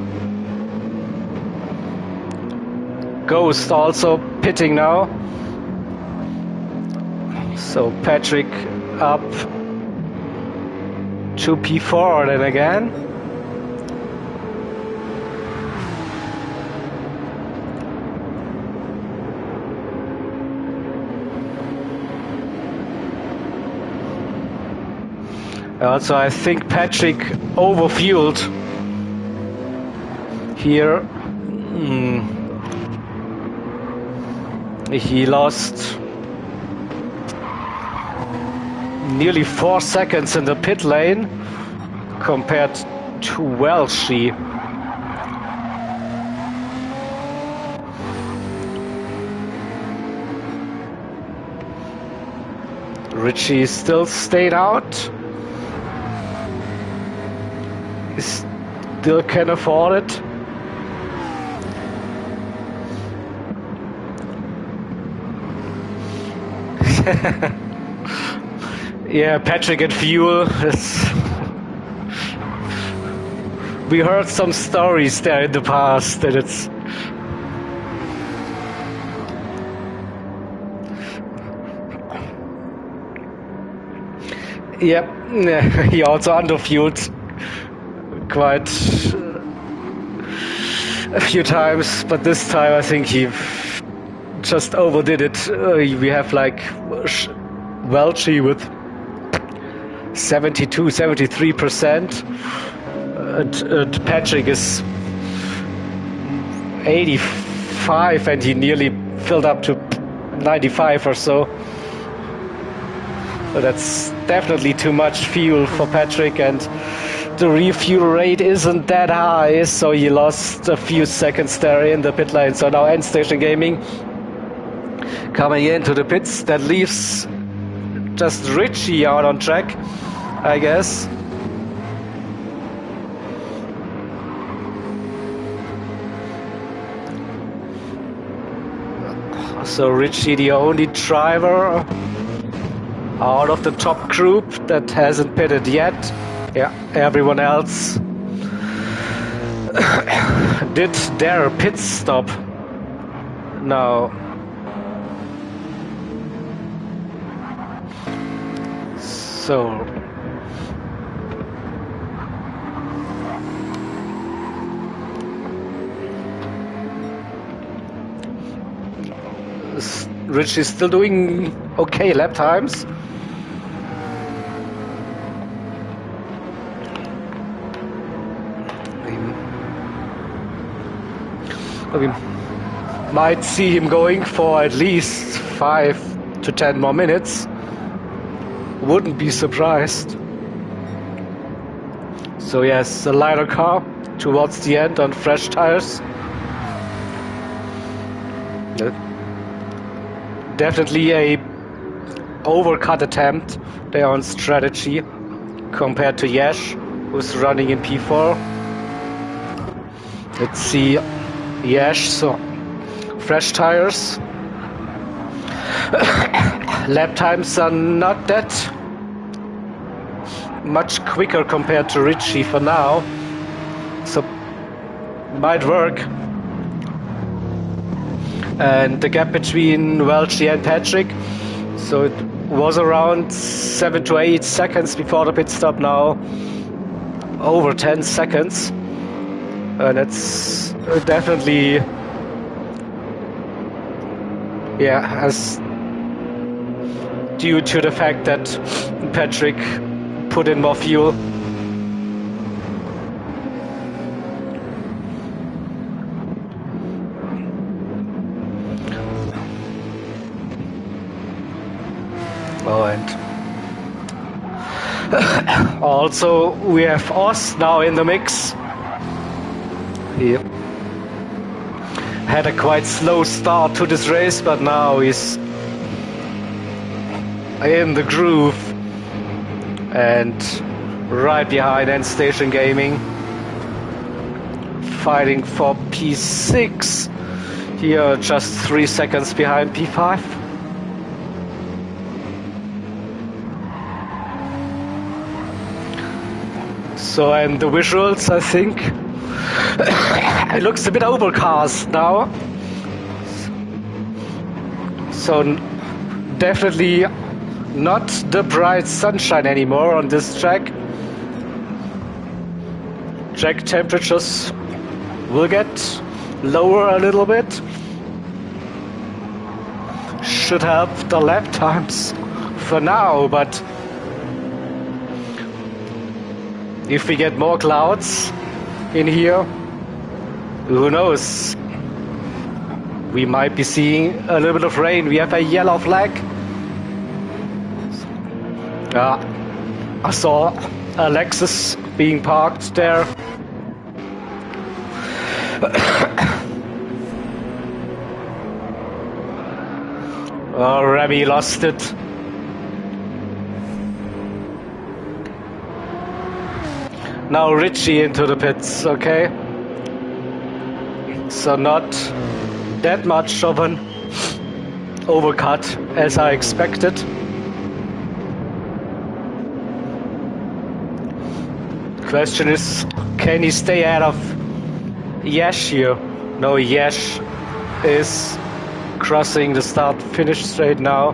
Speaker 5: Ghost also pitting now. So Patrick up to P4 then again. Also, I think Patrick overfueled here. He lost nearly 4 seconds in the pit lane compared to Welshi. Richie still stayed out. He still can afford it. Yeah, Patrick and Fuel. We heard some stories there in the past that it's. Yep, he also underfueled quite a few times, but this time I think he just overdid it. We have like Welchi with 73%, and Patrick is 85, and he nearly filled up to 95 or so. So that's definitely too much fuel for Patrick, and the refuel rate isn't that high, so he lost a few seconds there in the pit lane. So now End Station Gaming coming into the pits. That leaves just Richie out on track, I guess. So Richie, the only driver out of the top group that hasn't pitted yet. Yeah, everyone else did their pit stop now. So Rich is still doing okay lap times. We might see him going for at least 5 to 10 more minutes. Wouldn't be surprised. So yes, a lighter car towards the end on fresh tires. Definitely a overcut attempt there on strategy compared to Yash, who's running in P4. Let's see Yash, so fresh tires. Lap times are not that much quicker compared to Richie for now, so might work. And the gap between Welchi and Patrick, so it was around 7 to 8 seconds before the pit stop, now over 10 seconds. And it's definitely, yeah, as due to the fact that Patrick put in more fuel. Oh, and also we have Oz now in the mix. He had a quite slow start to this race, but now he's in the groove and right behind End Station Gaming, fighting for P6. Here just 3 seconds behind P5. So, and the visuals, I think it looks a bit overcast now. So definitely not the bright sunshine anymore on this track. Track temperatures will get lower a little bit. Should help the lap times for now, but if we get more clouds in here, who knows? We might be seeing a little bit of rain. We have a yellow flag. I saw a Lexus being parked there. Oh, Remy lost it. Now Richie into the pits, okay? So not that much of an overcut as I expected. Question is, can he stay ahead of Yash here? No, Yash is crossing the start-finish straight now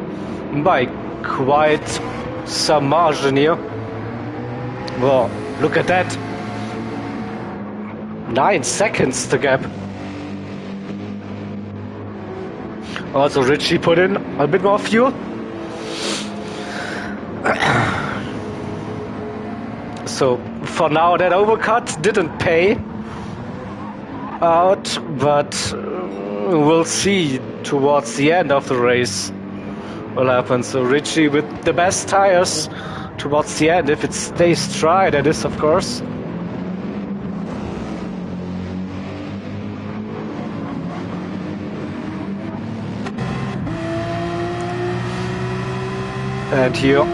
Speaker 5: by quite some margin here. Well, look at that. 9 seconds the gap. Also Richie put in a bit more fuel. So for now that overcut didn't pay out, but we'll see towards the end of the race what happens. So Richie with the best tires towards the end, if it stays dry, that is, of course. And here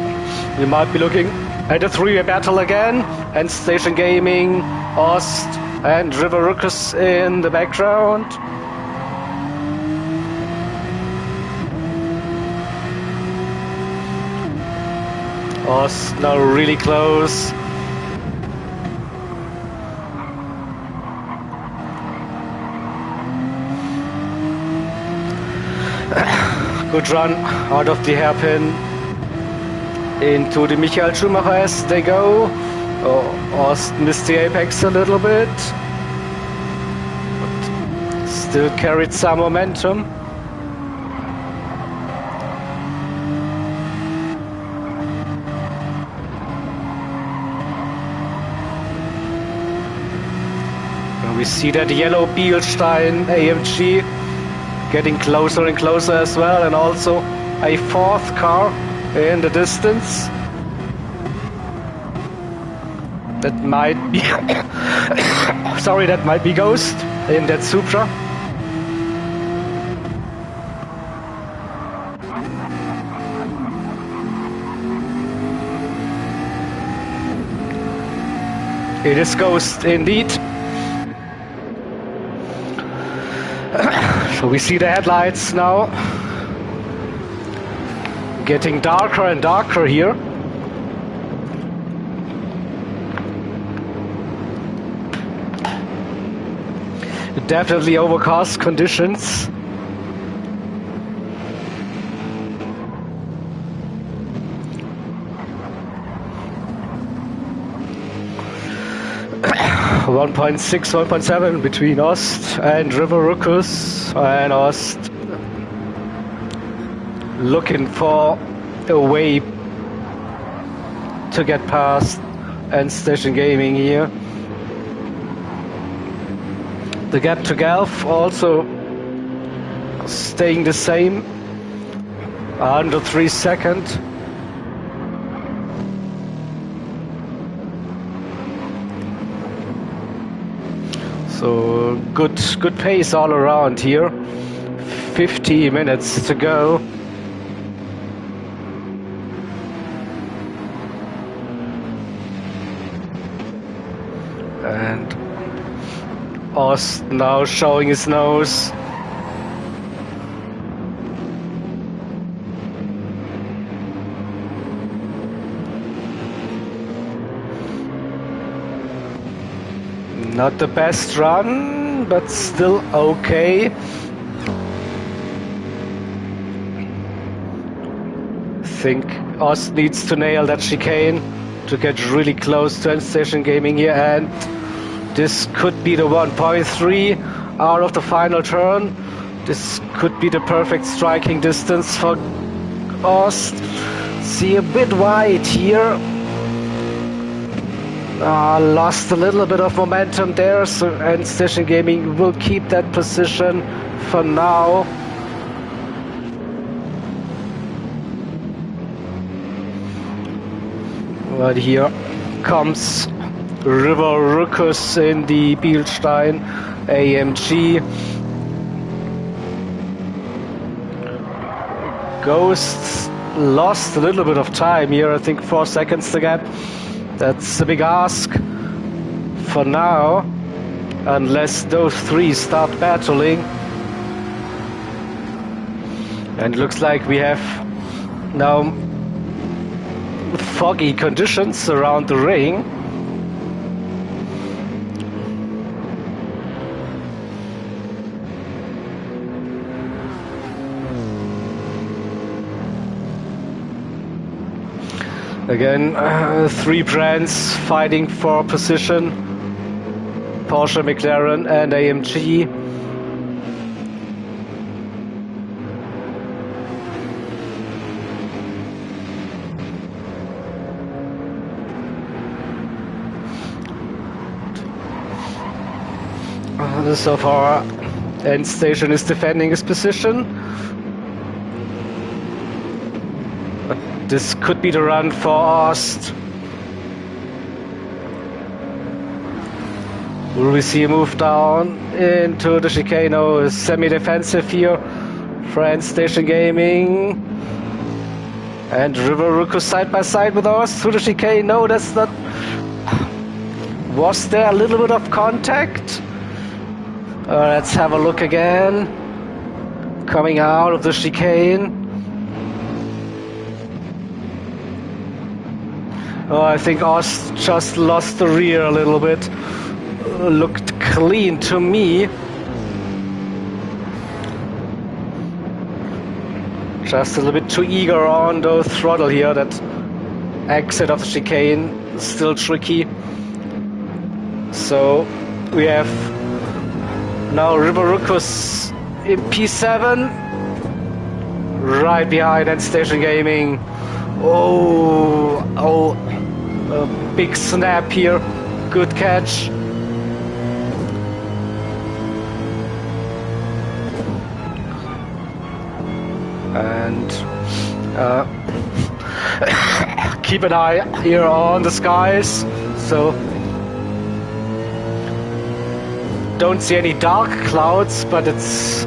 Speaker 5: we might be looking at a three-way battle again, and Station Gaming, Ost and River Ruckus in the background. Ost now really close. Good run out of the hairpin into the Michael Schumacher as they go. Oh, Ost missed the apex a little bit, but still carried some momentum. We see that yellow Bielstein AMG getting closer and closer as well, and also a fourth car in the distance. That might be sorry, that might be Ghost in that Supra. It is Ghost indeed. So we see the headlights now getting darker and darker here. Definitely overcast conditions. .6, 1.7 between Ost and River Ruckus, and Ost looking for a way to get past and Station Gaming here. The gap to Galf also staying the same, under 3 seconds. So good pace all around here. 50 minutes to go. And Ost now showing his nose. Not the best run, but still okay. Think Ost needs to nail that chicane to get really close to End Station Gaming here, and this could be the 1.3 out of the final turn. This could be the perfect striking distance for Ost. See, a bit wide here. Lost a little bit of momentum there, so End Station Gaming will keep that position for now. But here comes River Ruckus in the Bielstein AMG. Ghosts lost a little bit of time here, I think 4 seconds the gap. That's a big ask for now, unless those three start battling. And it looks like we have now foggy conditions around the ring. Again, three brands fighting for position: Porsche, McLaren and AMG. So far, End Station is defending his position. This could be the run for Ost. Will we see a move down into the chicane? No, semi-defensive here for End Station Gaming. And River Ruckus side by side with Ost through the chicane. No, that's not. Was there a little bit of contact? Let's have a look again. Coming out of the chicane. Oh, I think Ost just lost the rear a little bit. Looked clean to me. Just a little bit too eager on the throttle here. That exit of the chicane is still tricky. So we have now River Ruckus in P7, right behind End Station Gaming. Oh, a big snap here, good catch. And keep an eye here on the skies, so don't see any dark clouds, but it's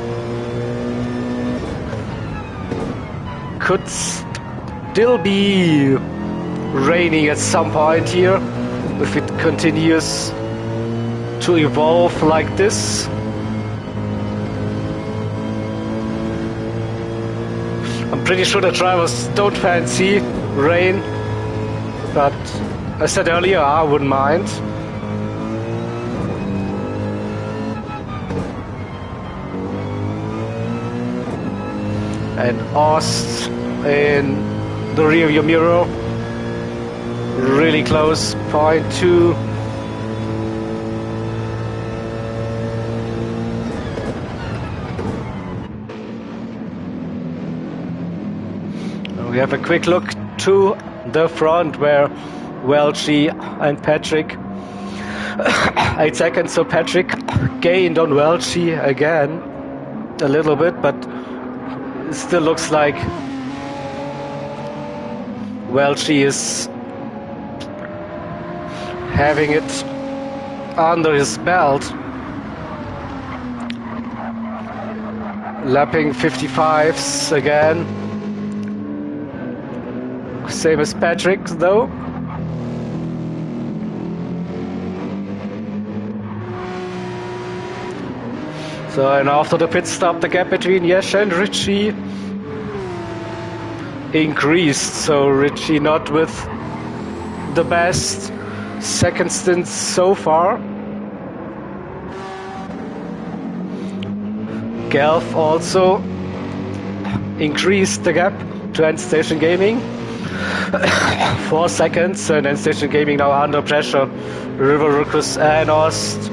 Speaker 5: could still be raining at some point here if it continues to evolve like this. I'm pretty sure the drivers don't fancy rain, but I said earlier I wouldn't mind. And Ost in the rearview mirror, really close, 0.2. We have a quick look to the front where Welchie and Patrick 8 seconds, so Patrick gained on Welchie again a little bit, but it still looks like Welchie is having it under his belt. Lapping 55s again. Same as Patrick though. So, and after the pit stop, the gap between Yesh and Richie increased. So Richie not with the best second stint so far. Gelf also increased the gap to End Station Gaming. 4 seconds, and then Station Gaming now under pressure. River Ruckus and Ost.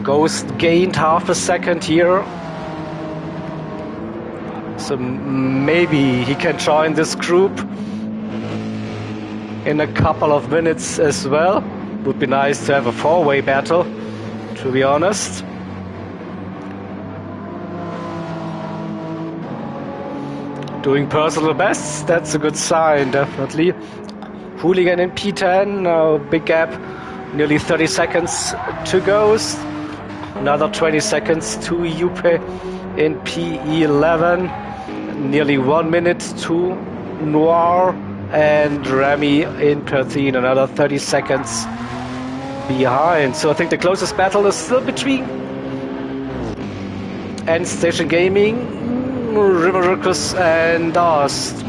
Speaker 5: Ghost gained half a second here. So maybe he can join this group in a couple of minutes as well. Would be nice to have a 4-way battle, to be honest. Doing personal bests, that's a good sign, definitely. Hooligan in P10, now big gap, nearly 30 seconds to Ghost. Another 20 seconds to Yupe in P11. Nearly 1 minute to Noir and Remy in P13. Another 30 seconds behind. So I think the closest battle is still between End Station Gaming, River Ruckus and Ost.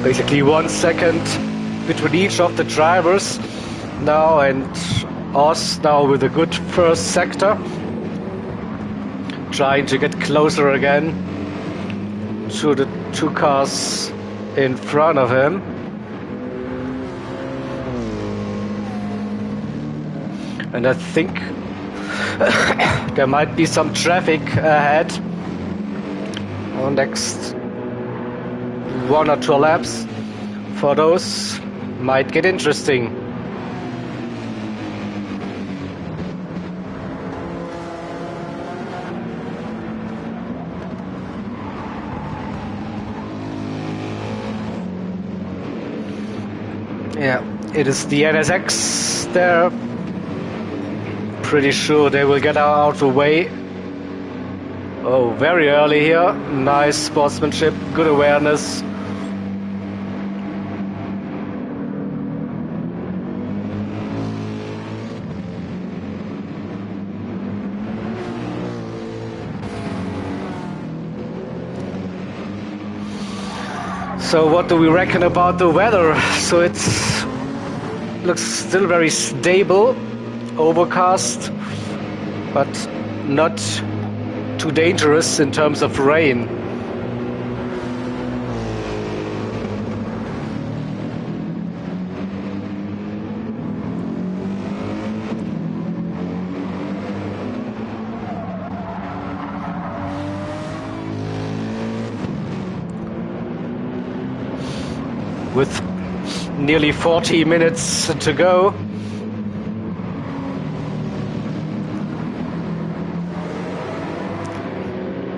Speaker 5: Basically 1 second between each of the drivers now, and Oz now with a good first sector, trying to get closer again to the 2 cars in front of him. And I think there might be some traffic ahead on next 1 or 2 laps. For those, might get interesting. Yeah, it is the NSX there. Pretty sure they will get out of the way. Oh, very early here. Nice sportsmanship, good awareness. So what do we reckon about the weather? So it looks still very stable, overcast, but not too dangerous in terms of rain. With nearly 40 minutes to go.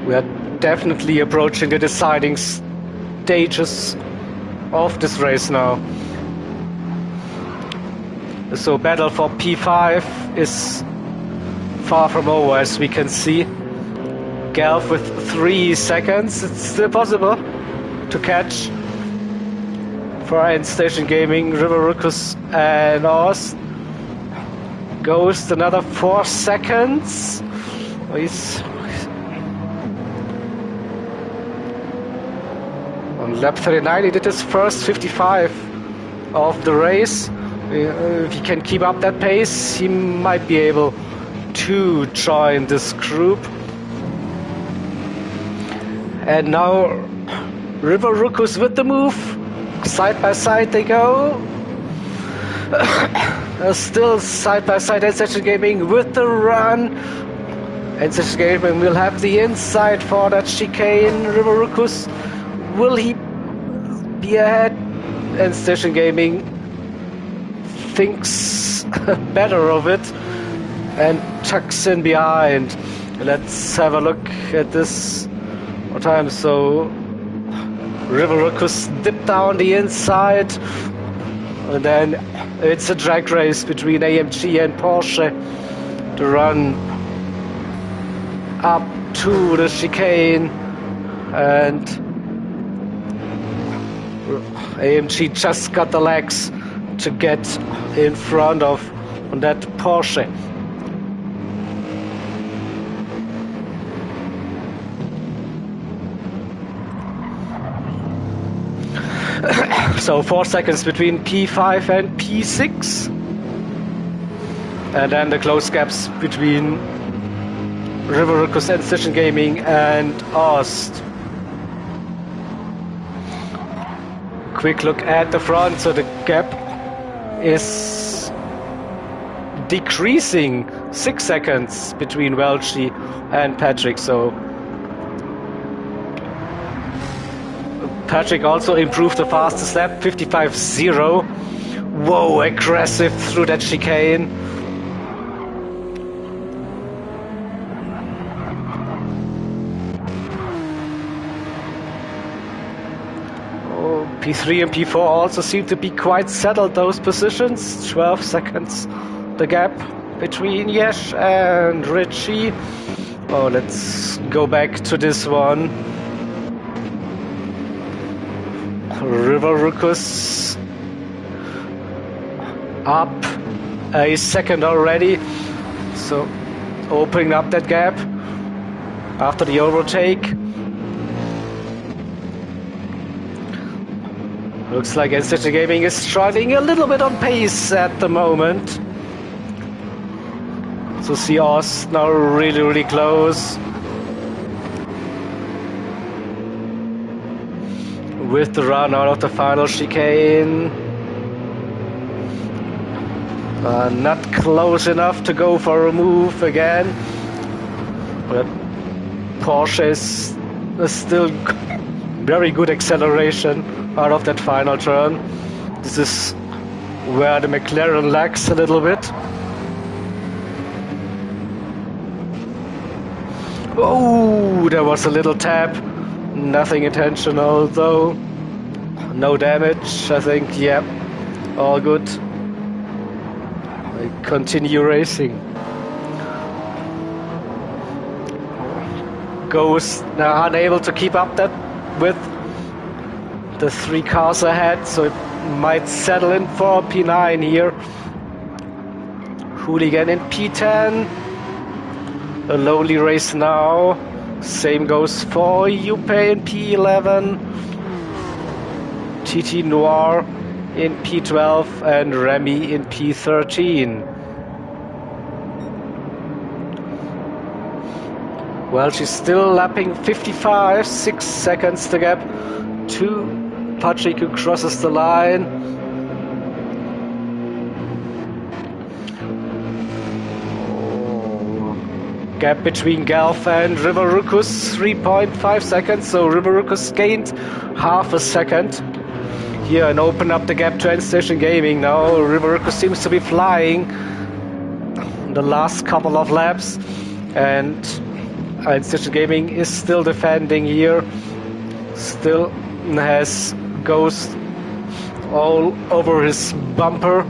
Speaker 5: We are definitely approaching the deciding stages of this race now. So battle for P5 is far from over, as we can see. Gelf with 3 seconds, it's still possible to catch. For End Station Gaming, River Ruckus and Oz. Ghost another 4 seconds. He's on lap 39. He did his first 55 of the race. If he can keep up that pace, he might be able to join this group. And now River Ruckus with the move. Side by side they go. Still side by side End Station Gaming with the run. End Station Gaming will have the inside for that chicane. River Ruckus, will he be ahead? End Station Gaming thinks better of it and tucks in behind. Let's have a look at this time. So Rivericus dip down the inside. And then it's a drag race between AMG and Porsche to run up to the chicane. And AMG just got the legs to get in front of that Porsche. So 4 seconds between P5 and P6. And then the close gaps between Rivericus and Station Gaming and Ost. Quick look at the front, so the gap is decreasing 6 seconds between Welchie and Patrick. So Patrick also improved the fastest lap, 55.0. Whoa, aggressive through that chicane. Oh, P3 and P4 also seem to be quite settled, those positions. 12 seconds the gap between Yesh and Richie. Oh, let's go back to this one. Rivericus up a second already, so opening up that gap after the overtake. Looks like NCT Gaming is struggling a little bit on pace at the moment. So see us now really close. With the run out of the final chicane. Not close enough to go for a move again. But Porsche is still very good acceleration out of that final turn. This is where the McLaren lags a little bit. Oh, there was a little tap. Nothing intentional though. No damage, I think. Yep, all good. I continue racing. Ghost now unable to keep up that with the 3 cars ahead, so it might settle in for P9 here. Hooligan in P10. A lonely race now. Same goes for Yuppie in P11, TT Noir in P12 and Remy in P13. Well, she's still lapping 55, 6 seconds to gap to Patrick, who crosses the line. Gap between Galf and Rivericus, 3.5 seconds, so Rivericus gained half a second here and open up the gap to End Station Gaming. Now Rivericus seems to be flying the last couple of laps, and End Station Gaming is still defending here, still has Ghost all over his bumper.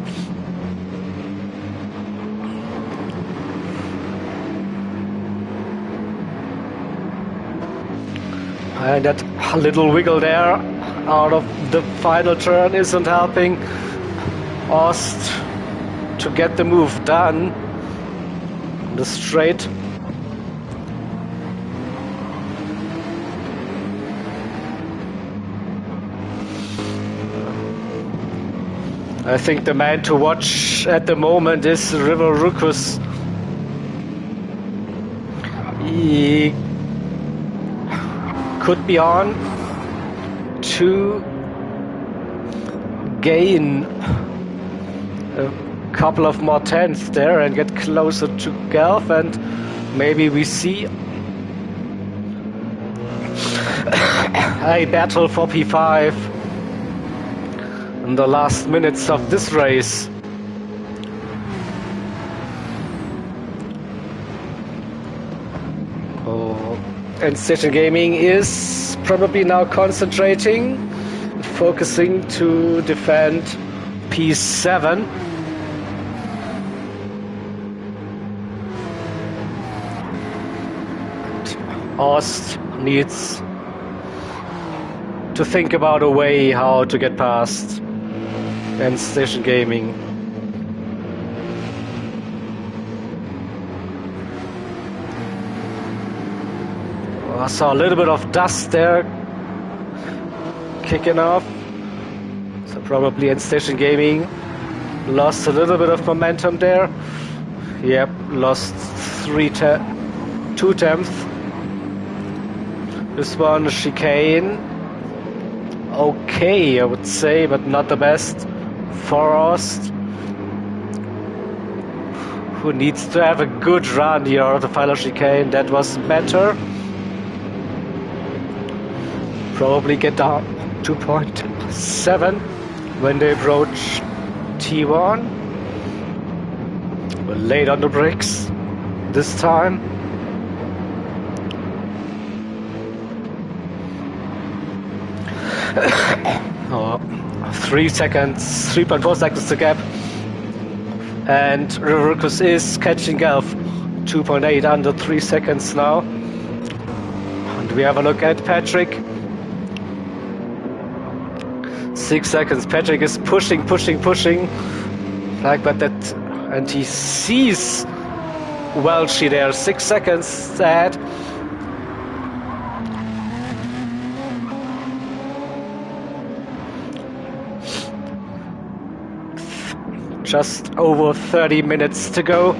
Speaker 5: And that little wiggle there out of the final turn isn't helping Ost to get the move done. The straight. I think the man to watch at the moment is Rivericus. He could be on to gain a couple of more tenths there and get closer to Galf, and maybe we see a battle for P5 in the last minutes of this race. And Station Gaming is probably now concentrating, focusing to defend P7. Ost needs to think about a way how to get past and Station Gaming. I saw a little bit of dust there kicking off, so probably in Station Gaming lost a little bit of momentum there. Yep, lost 2/10. This one, chicane. Okay, I would say, but not the best for Ost, who needs to have a good run here to final chicane. That was better. Probably get down 2.7 when they approach T1. We're late on the brakes this time. Oh, 3.4 seconds to gap. And Nürburging is catching Gelf. 2.8 under 3 seconds now. And we have a look at Patrick. 6 seconds. Patrick is pushing. Like that, and he sees Welchie there. 6 seconds ahead. Just over 30 minutes to go.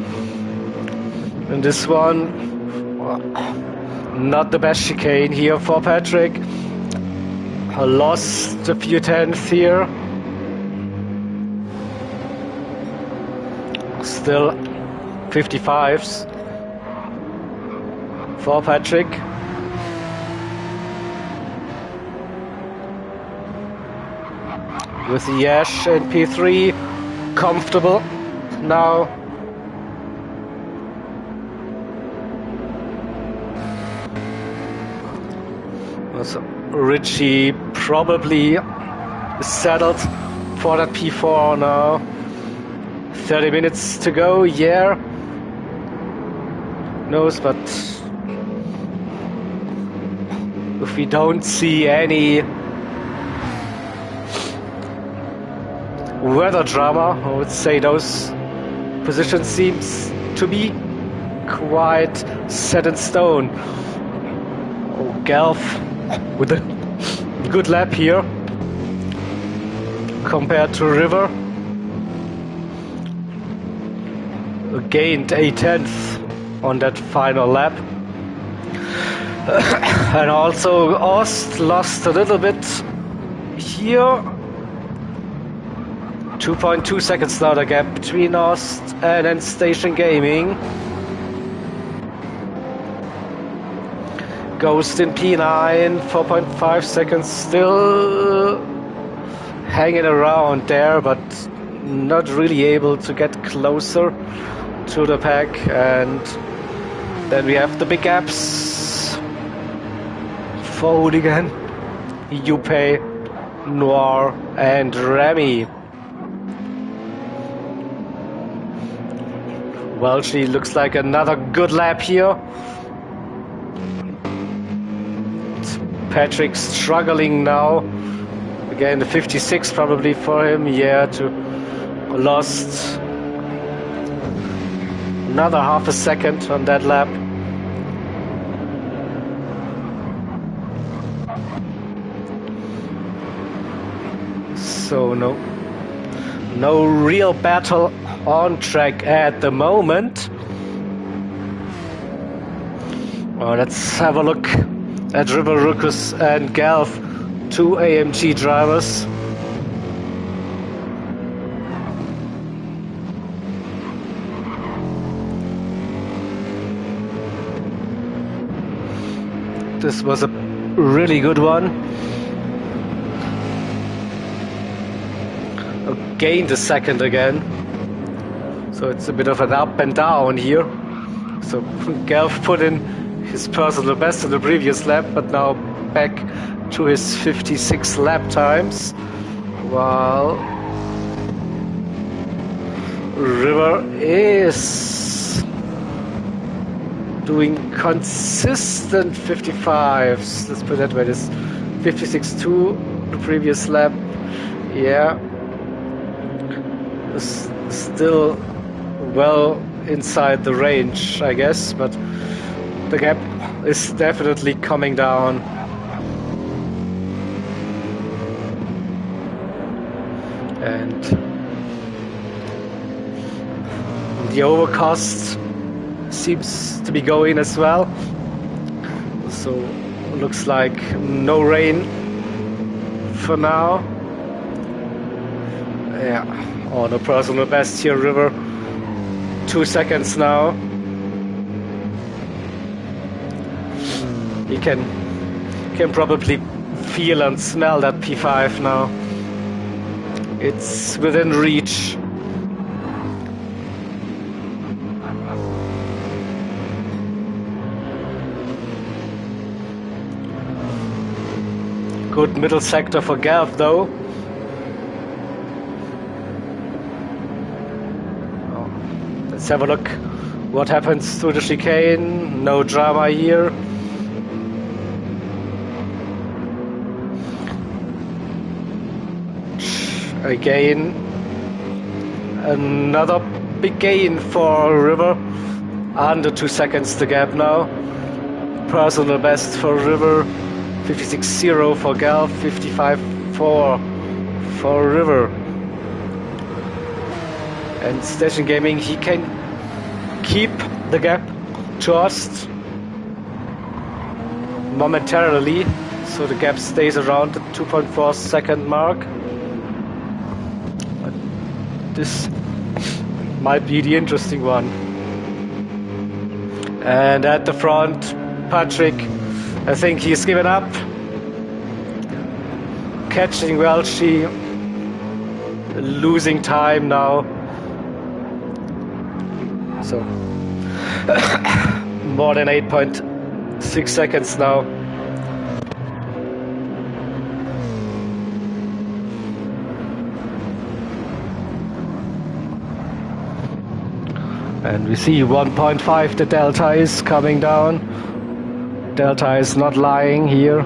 Speaker 5: And this one, not the best chicane here for Patrick. I lost a few tenths here. Still 55s for Patrick. With the Yash and P3 comfortable now. Also, Richie probably settled for that P4 now. 30 minutes to go, yeah. Knows, but if we don't see any weather drama, I would say those positions seems to be quite set in stone. Oh, Gelf with a good lap here compared to River. Gained a 10th on that final lap. And also Ost lost a little bit here. 2.2 seconds now the gap between Ost and then Station Gaming. Ghost in P9, 4.5 seconds, still hanging around there, but not really able to get closer to the pack. And then we have the big gaps for Hooligan, Yupe, Noir and Remy. Well, she looks like another good lap here. Patrick struggling now. Again, the 56 probably for him. Yeah, lost another half a second on that lap. So no real battle on track at the moment. Well, let's have a look at Nürburging and Gelf, two AMG drivers. This was a really good one. Gained a second again. So it's a bit of an up and down here. So Gelf put in his personal best in the previous lap, but now back to his 56 lap times, while River is doing consistent 55s. Let's put that way. This 56.2 the previous lap. Yeah, still well inside the range, I guess, but the gap is definitely coming down. And the overcast seems to be going as well, so looks like no rain for now. Yeah, on a personal best here, River. 2 seconds now. You can probably feel and smell that P5 now. It's within reach. Good middle sector for Gelf though. Let's have a look what happens through the chicane. No drama here. Again, another big gain for River. Under 2 seconds the gap now. Personal best for River. 56.0 for Gelf. 55.4 for River. And Station Gaming, he can keep the gap to us momentarily, so the gap stays around the 2.4 second mark. But this might be the interesting one. And at the front, Patrick, I think he's given up. Catching Welchie, losing time now. So more than 8.6 seconds now. And we see 1.5, the delta is coming down. Delta is not lying here.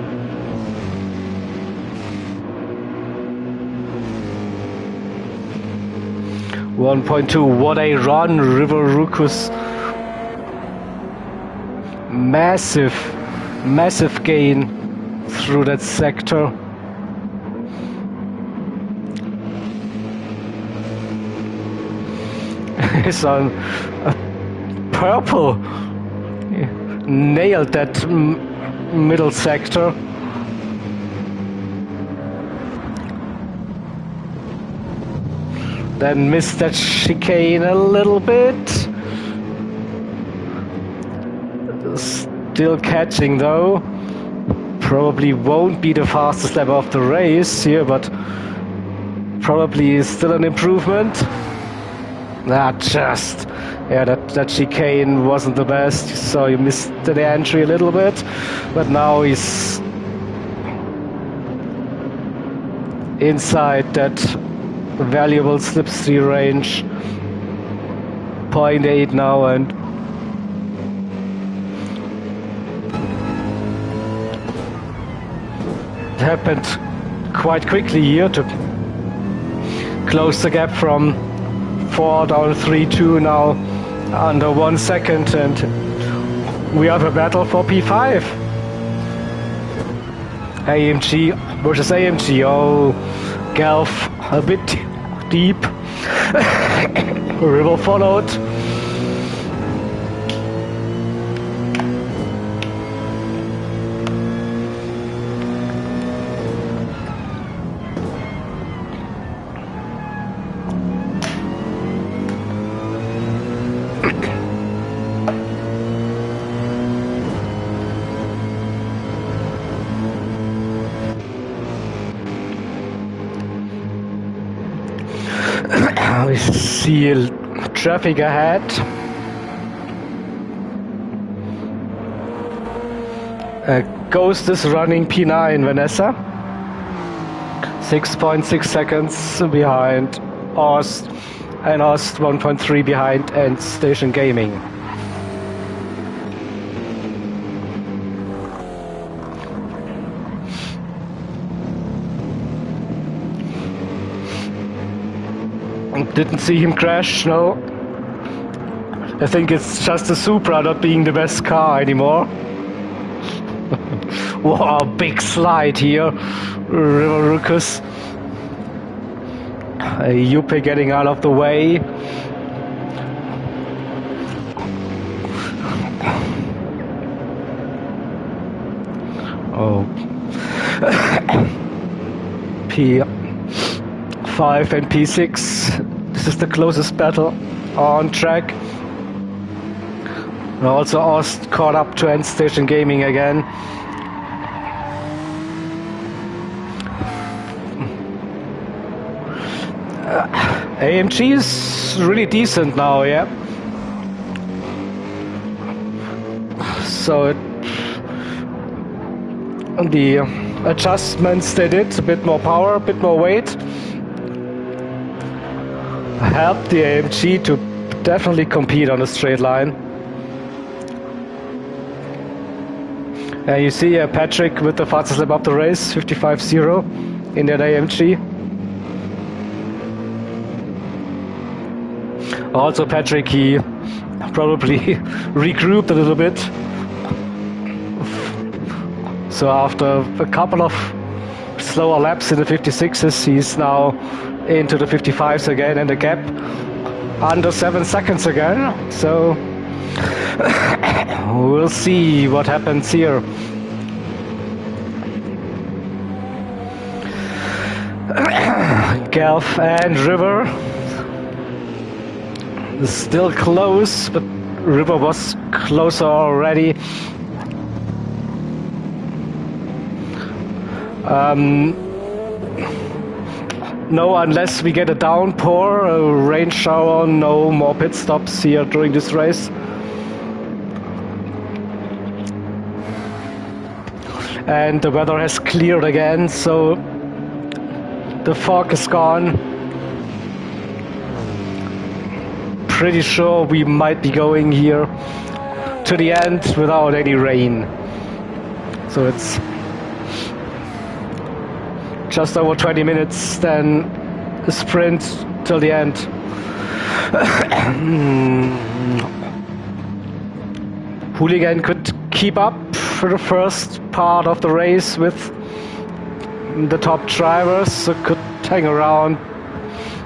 Speaker 5: .2, what a run, River Rukus. Massive gain through that sector. It's on purple. Nailed that middle sector. Then missed that chicane a little bit. Still catching though. Probably won't be the fastest lap of the race here, but probably is still an improvement. That chicane wasn't the best, so you missed the entry a little bit, but now he's inside that valuable slipstream range. 0.8 now, and it happened quite quickly here to close the gap from 4 down 3-2 now under 1 second, and we have a battle for P5. AMG versus AMG. Oh, Gelf a bit deep. River followed. We see traffic ahead. Ghost is running P9, Vanessa. 6.6 seconds behind Ost, and Ost 1.3 behind End Station Gaming. Didn't see him crash, no. I think it's just the Supra not being the best car anymore. Wow, big slide here. River Ruckus. Yuppe getting out of the way. Oh. P5 and P6. This is the closest battle on track. And also Ost caught up to End Station Gaming again. AMG is really decent now, yeah. So the adjustments they did, a bit more power, a bit more weight, helped the AMG to definitely compete on a straight line. You see Patrick with the fastest lap of the race, 55.0 in that AMG. Also Patrick, he probably regrouped a little bit. So after a couple of slower laps in the 56s, he's now into the 55s again, and the gap under 7 seconds again. So we'll see what happens here. Gelf and River still close, but River was closer already. No, unless we get a downpour, a rain shower, no more pit stops here during this race. And the weather has cleared again, so the fog is gone. Pretty sure we might be going here to the end without any rain. So it's just over 20 minutes, then a sprint till the end. Hooligan could keep up for the first part of the race with the top drivers, so could hang around.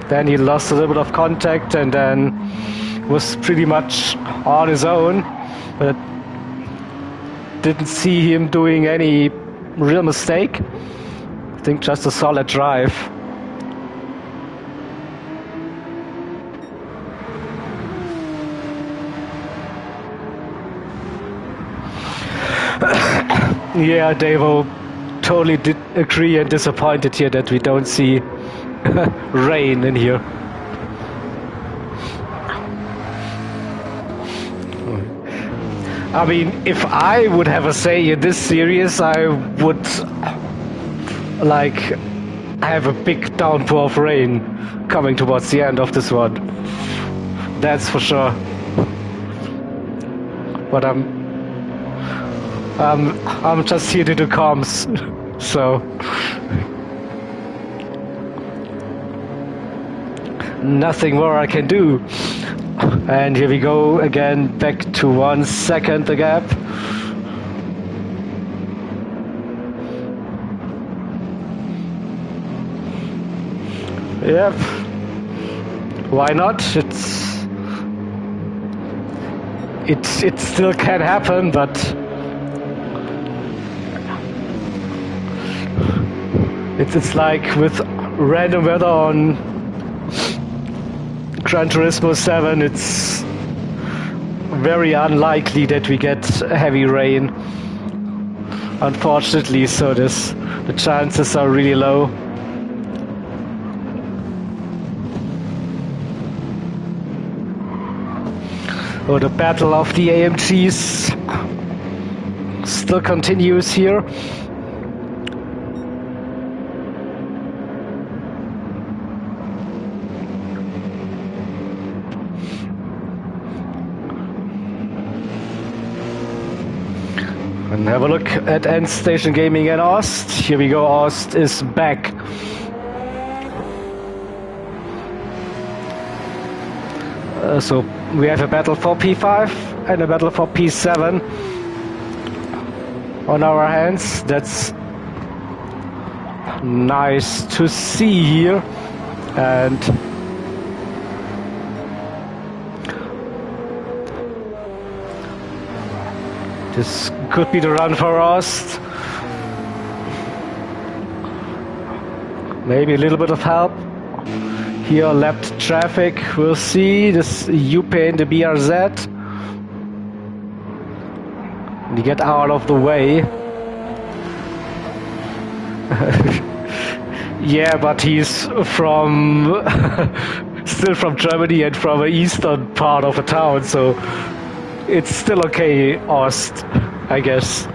Speaker 5: Then he lost a little bit of contact and then was pretty much on his own, but didn't see him doing any real mistake. I think just a solid drive. Yeah, Davo, totally did agree and disappointed here that we don't see rain in here. I mean, if I would have a say in this series, I would like have a big downpour of rain coming towards the end of this one. That's for sure. But I'm just here to do comms, so nothing more I can do. And here we go again, back to 1 second the gap. Yep. Why not? It still can happen, but it's like with random weather on Gran Turismo 7, it's very unlikely that we get heavy rain, unfortunately, so the chances are really low. Oh, the battle of the AMGs still continues here. And have a look at End Station Gaming and Ost. Here we go, Ost is back. So we have a battle for P5 and a battle for P7 on our hands. That's nice to see here. And this could be the run for Ost. Maybe a little bit of help. Here, lapped traffic, we'll see. This UP in the BRZ. You get out of the way. Yeah, but he's from still from Germany and from the eastern part of the town, so it's still okay, Ost, I guess.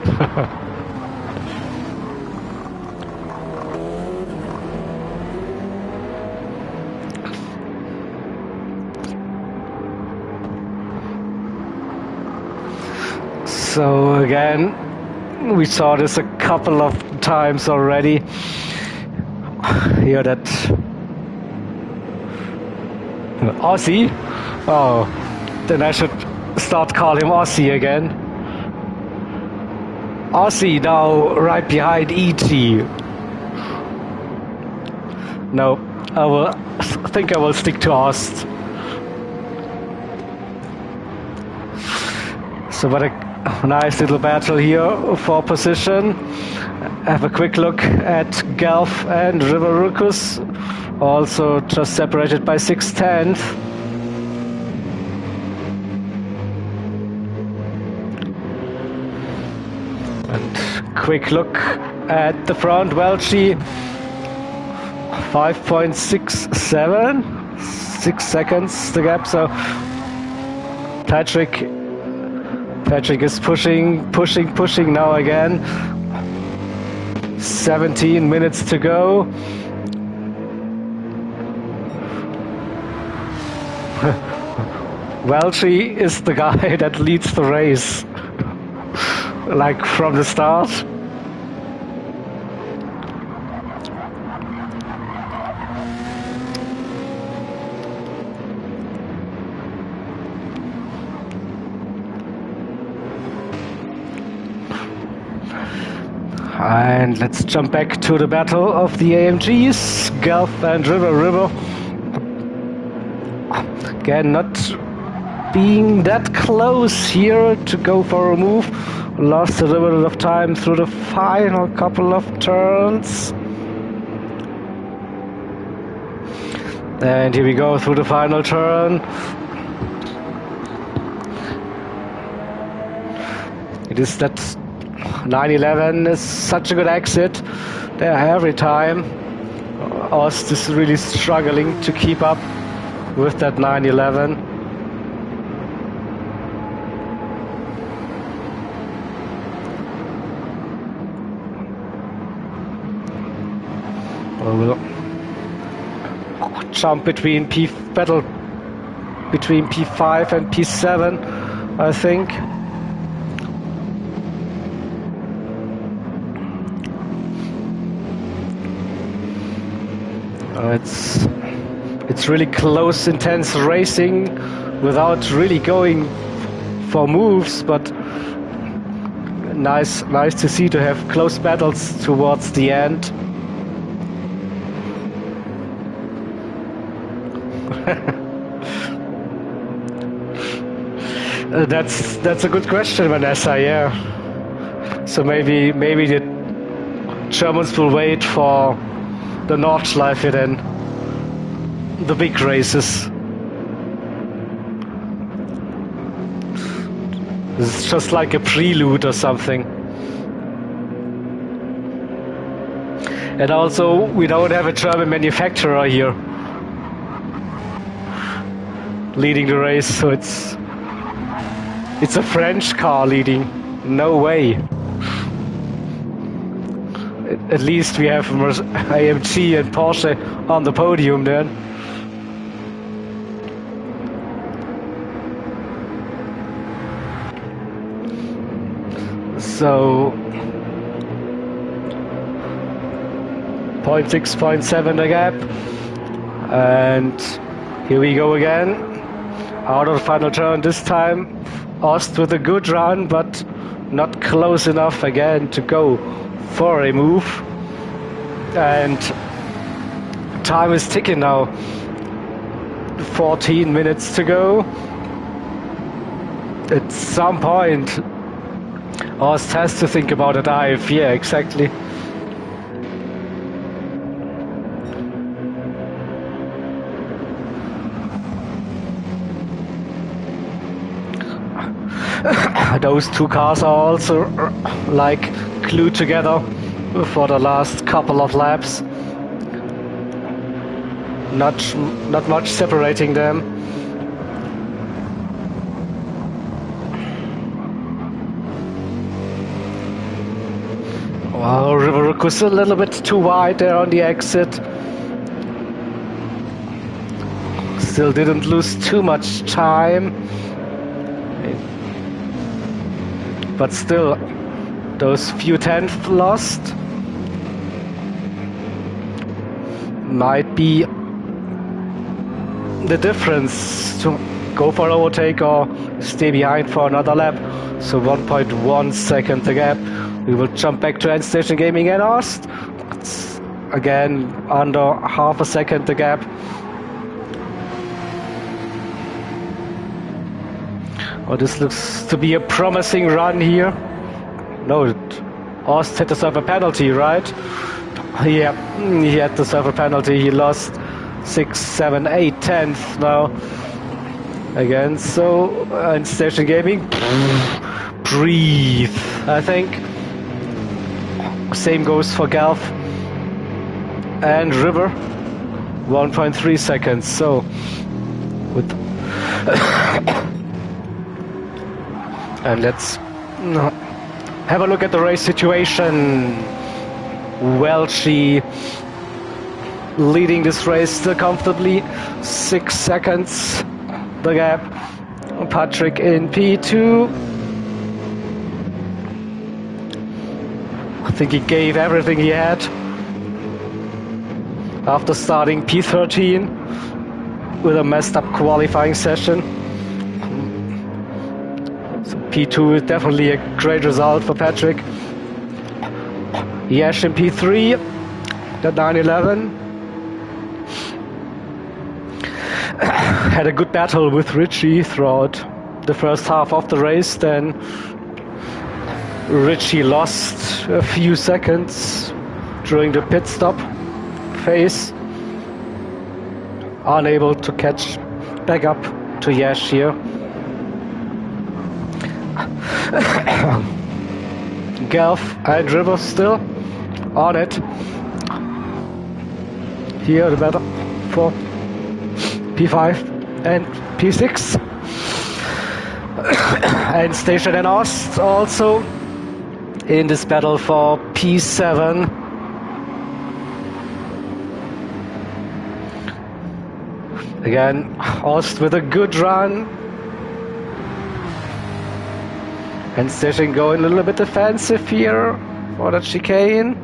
Speaker 5: So again, we saw this a couple of times already. Here that Aussie. Oh, then I should start calling him Aussie again. Aussie now right behind EG. No, I think I will stick to Ost. So what a nice little battle here for position. Have a quick look at Gelf and Riverrucus, also just separated by 6/10. And quick look at the front, Welchie, 5.67, 6 seconds the gap, so Patrick is pushing now again. 17 minutes to go. Welchie is the guy that leads the race, like from the start. And let's jump back to the battle of the AMGs, Gelf and River. Again, not being that close here to go for a move. Lost a little bit of time through the final couple of turns. And here we go through the final turn. It is that 911 is such a good exit there every time. Ost is really struggling to keep up with that 911. We'll jump between battle between P5 and P7, I think. It's really close, intense racing without really going for moves, but nice to see to have close battles towards the end. That's a good question, Vanessa. Yeah. So maybe the Germans will wait for the Nordschleife then, the big races. This is just like a prelude or something. And also, we don't have a German manufacturer here leading the race, so it's a French car leading. No way. At least we have AMG and Porsche on the podium then. So 0.6, 0.7 the gap, and here we go again. Out of the final turn this time. Ost with a good run, but not close enough again to go for a move. And time is ticking now. 14 minutes to go. At some point, Ost has to think about a dive. Yeah, exactly. Those two cars are also like glued together for the last couple of laps. Not much separating them. Well, Riverhook was a little bit too wide there on the exit. Still didn't lose too much time. But still, those few tenths lost might be the difference to go for an overtake or stay behind for another lap. So 1.1 second the gap. We will jump back to End Station Gaming and Ost. It's again under half a second the gap. Oh, this looks to be a promising run here. No, Ost had to serve a penalty, right? Yeah, he had to serve a penalty. He lost 6, 7, 8 tenths now. Again, so End Station Gaming, breathe, I think. Same goes for Galf and River, 1.3 seconds. So with and let's have a look at the race situation. Welchie leading this race still comfortably, 6 seconds the gap. Patrick in P2. I think he gave everything he had after starting P13 with a messed up qualifying session. So P2 is definitely a great result for Patrick. Yash in P3, the 911. Had a good battle with Richie throughout the first half of the race. Then Richie lost a few seconds during the pit stop phase. Unable to catch back up to Yash here. Galf and River still on it. Here the battle for P5 and P6. And Station and Ost also in this battle for P7. Again, Ost with a good run. And Station going a little bit defensive here for that chicane.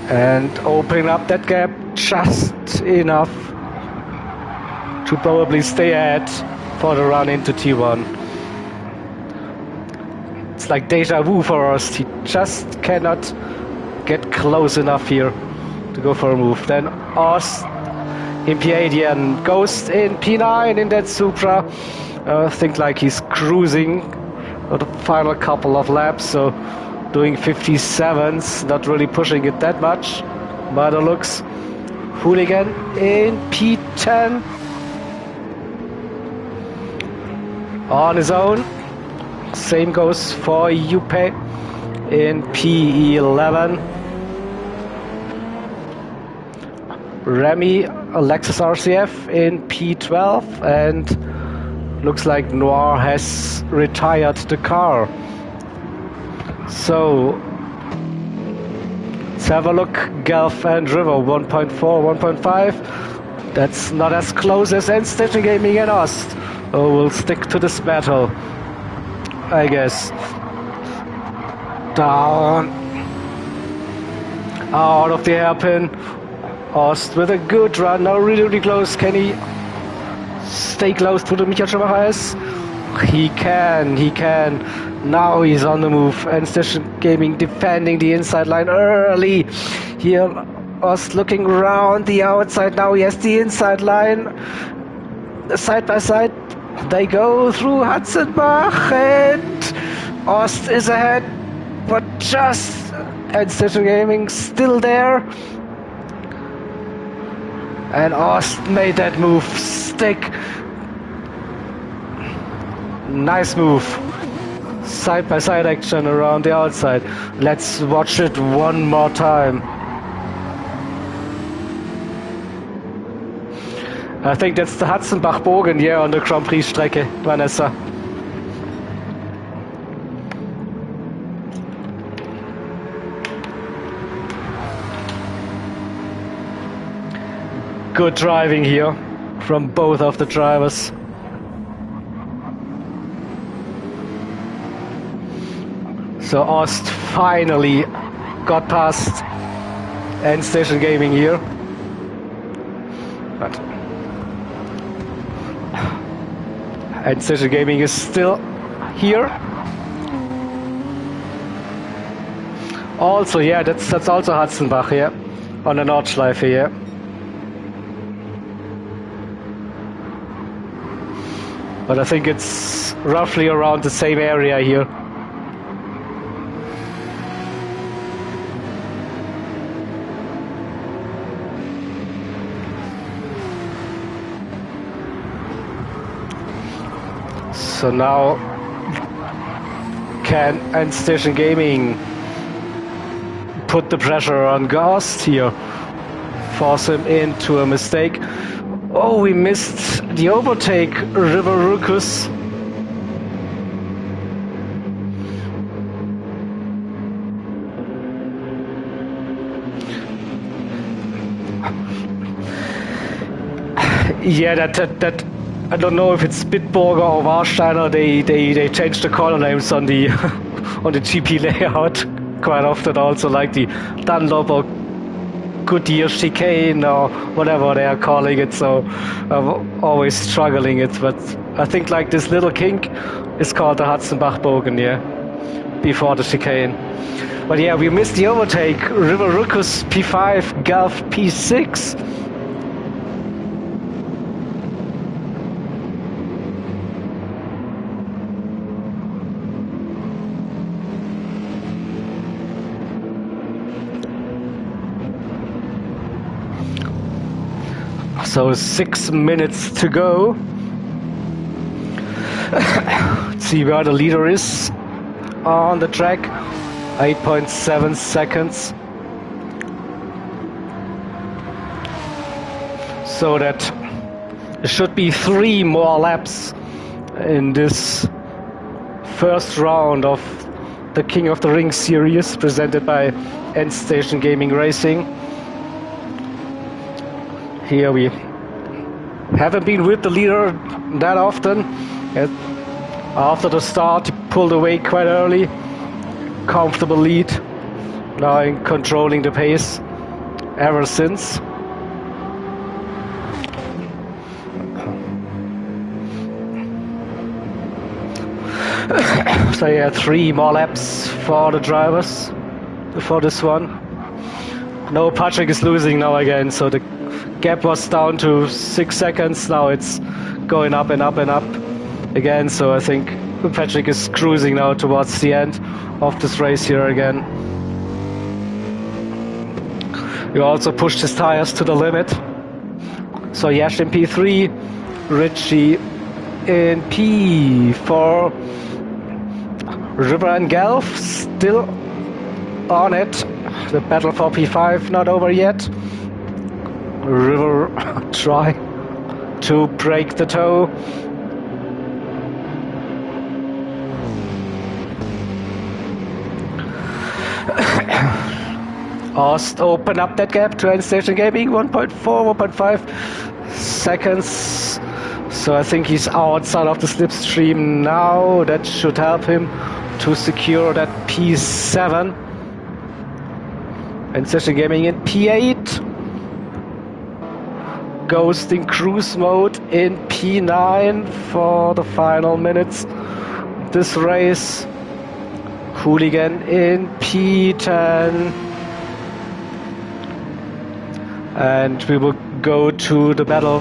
Speaker 5: And opening up that gap just enough to probably stay ahead for the run into T1. It's like deja vu for us. He just cannot get close enough here to go for a move. Then Ost in P8 and Ghost in P9 in that Supra. I think like he's cruising for the final couple of laps, so doing 57s, not really pushing it that much by the looks. Hooligan in P10 on his own. Same goes for Yupe in P11. Remy, Lexus RCF in P12, and Looks like Noir has retired the car. So, let's have a look. Gelf and River 1.4, 1.5. That's not as close as N-Station Gaming and Ost. Oh, we'll stick to this battle, I guess. Down. Out of the hairpin. Ost with a good run. Now really close. Can he stay close to the Michael Schumacher is? He can. Now he's on the move. N-Station Gaming defending the inside line early. Here, Ost looking around the outside. Now he has the inside line. Side by side, they go through Hatzenbach, and Ost is ahead, but just N-Station Gaming still there. And Ost made that move stick. Nice move. Side by side action around the outside. Let's watch it one more time. I think that's the Hatzenbach-Bogen here on the Grand Prix Strecke, Vanessa. Good driving here from both of the drivers. So Ost finally got past N-Station Gaming here. But N-Station Gaming is still here. Also, yeah, that's also Hatzenbach here on the Nordschleife here. But I think it's roughly around the same area here. So now can N-Station Gaming put the pressure on Ghost here, force him into a mistake. Oh, we missed the overtake, River Rucus. Yeah, that I don't know if it's Bitburger or Warsteiner. They changed the color names on the on the GP layout quite often. Also, like the Dunlop or Goodyear chicane or whatever they are calling it. So I'm always struggling it. But I think like this little kink is called the Hatzenbach-Bogen, yeah, before the chicane. But yeah, we missed the overtake. River Rucus P5, Gulf P6. So 6 minutes to go. Let's see where the leader is on the track. 8.7 seconds. So that should be 3 more laps in this first round of the King of the Ring series presented by N-Station Gaming Racing. Here we haven't been with the leader that often. After the start, he pulled away quite early. Comfortable lead. Now in controlling the pace ever since. So yeah, 3 more laps for the drivers for this one. No, Patrick is losing now again, so the gap was down to 6 seconds. Now it's going up and up and up again. So I think Patrick is cruising now towards the end of this race here again. He also pushed his tires to the limit. So Yash in P3, Richie in P4. River and Gelf still on it. The battle for P5 not over yet. River try to break the toe. Ost open up that gap to end station gaming, 1.4, 1.5 seconds. So I think he's outside of the slipstream now. That should help him to secure that P7. And session gaming in P8. Ghosting cruise mode in P9 for the final minutes. This race. Hooligan in P10. And we will go to the battle.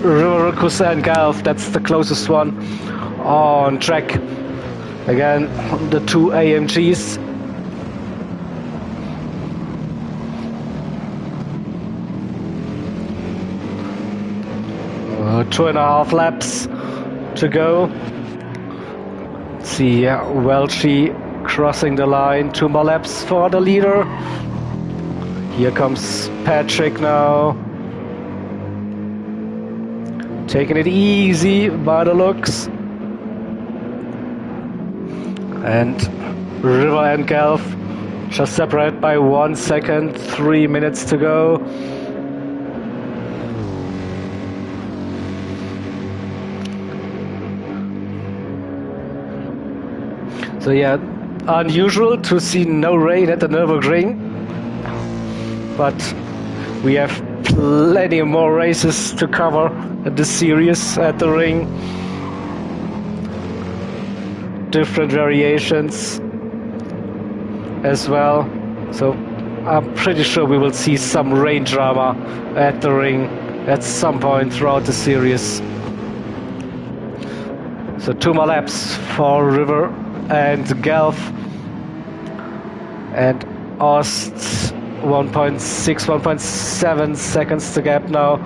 Speaker 5: Nürburging and Galf, that's the closest one on track. Again, the two AMGs. Two and a half laps to go. Let's see, Welchie crossing the line. 2 more laps for the leader. Here comes Patrick now. Taking it easy by the looks. And River and Galf just separate by 1 second, 3 minutes to go. So yeah, unusual to see no rain at the Nürburgring, but we have plenty more races to cover at this series at the ring. Different variations as well. So I'm pretty sure we will see some rain drama at the ring at some point throughout the series. So 2 more laps for River and Galf, and Ost 1.6, 1.7 seconds to gap now.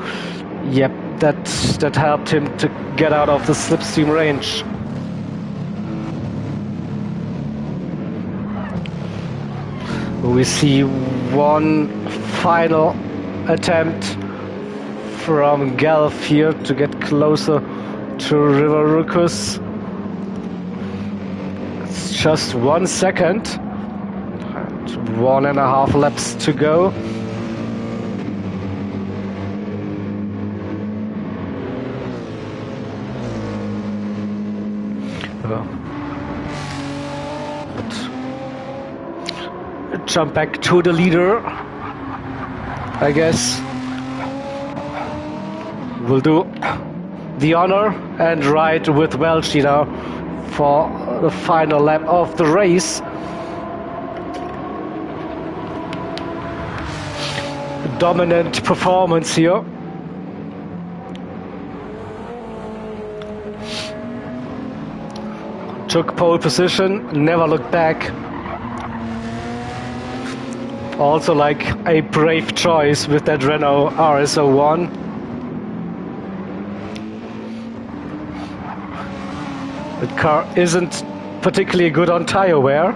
Speaker 5: Yep, that helped him to get out of the slipstream range. We see one final attempt from Galf here to get closer to Nürburging. It's just 1 second. 1.5 laps to go. Jump back to the leader, I guess. We'll do the honor and ride with Welchie now for the final lap of the race. Dominant performance here. Took pole position, never looked back. Also like a brave choice with that Renault RS01. The car isn't particularly good on tire wear,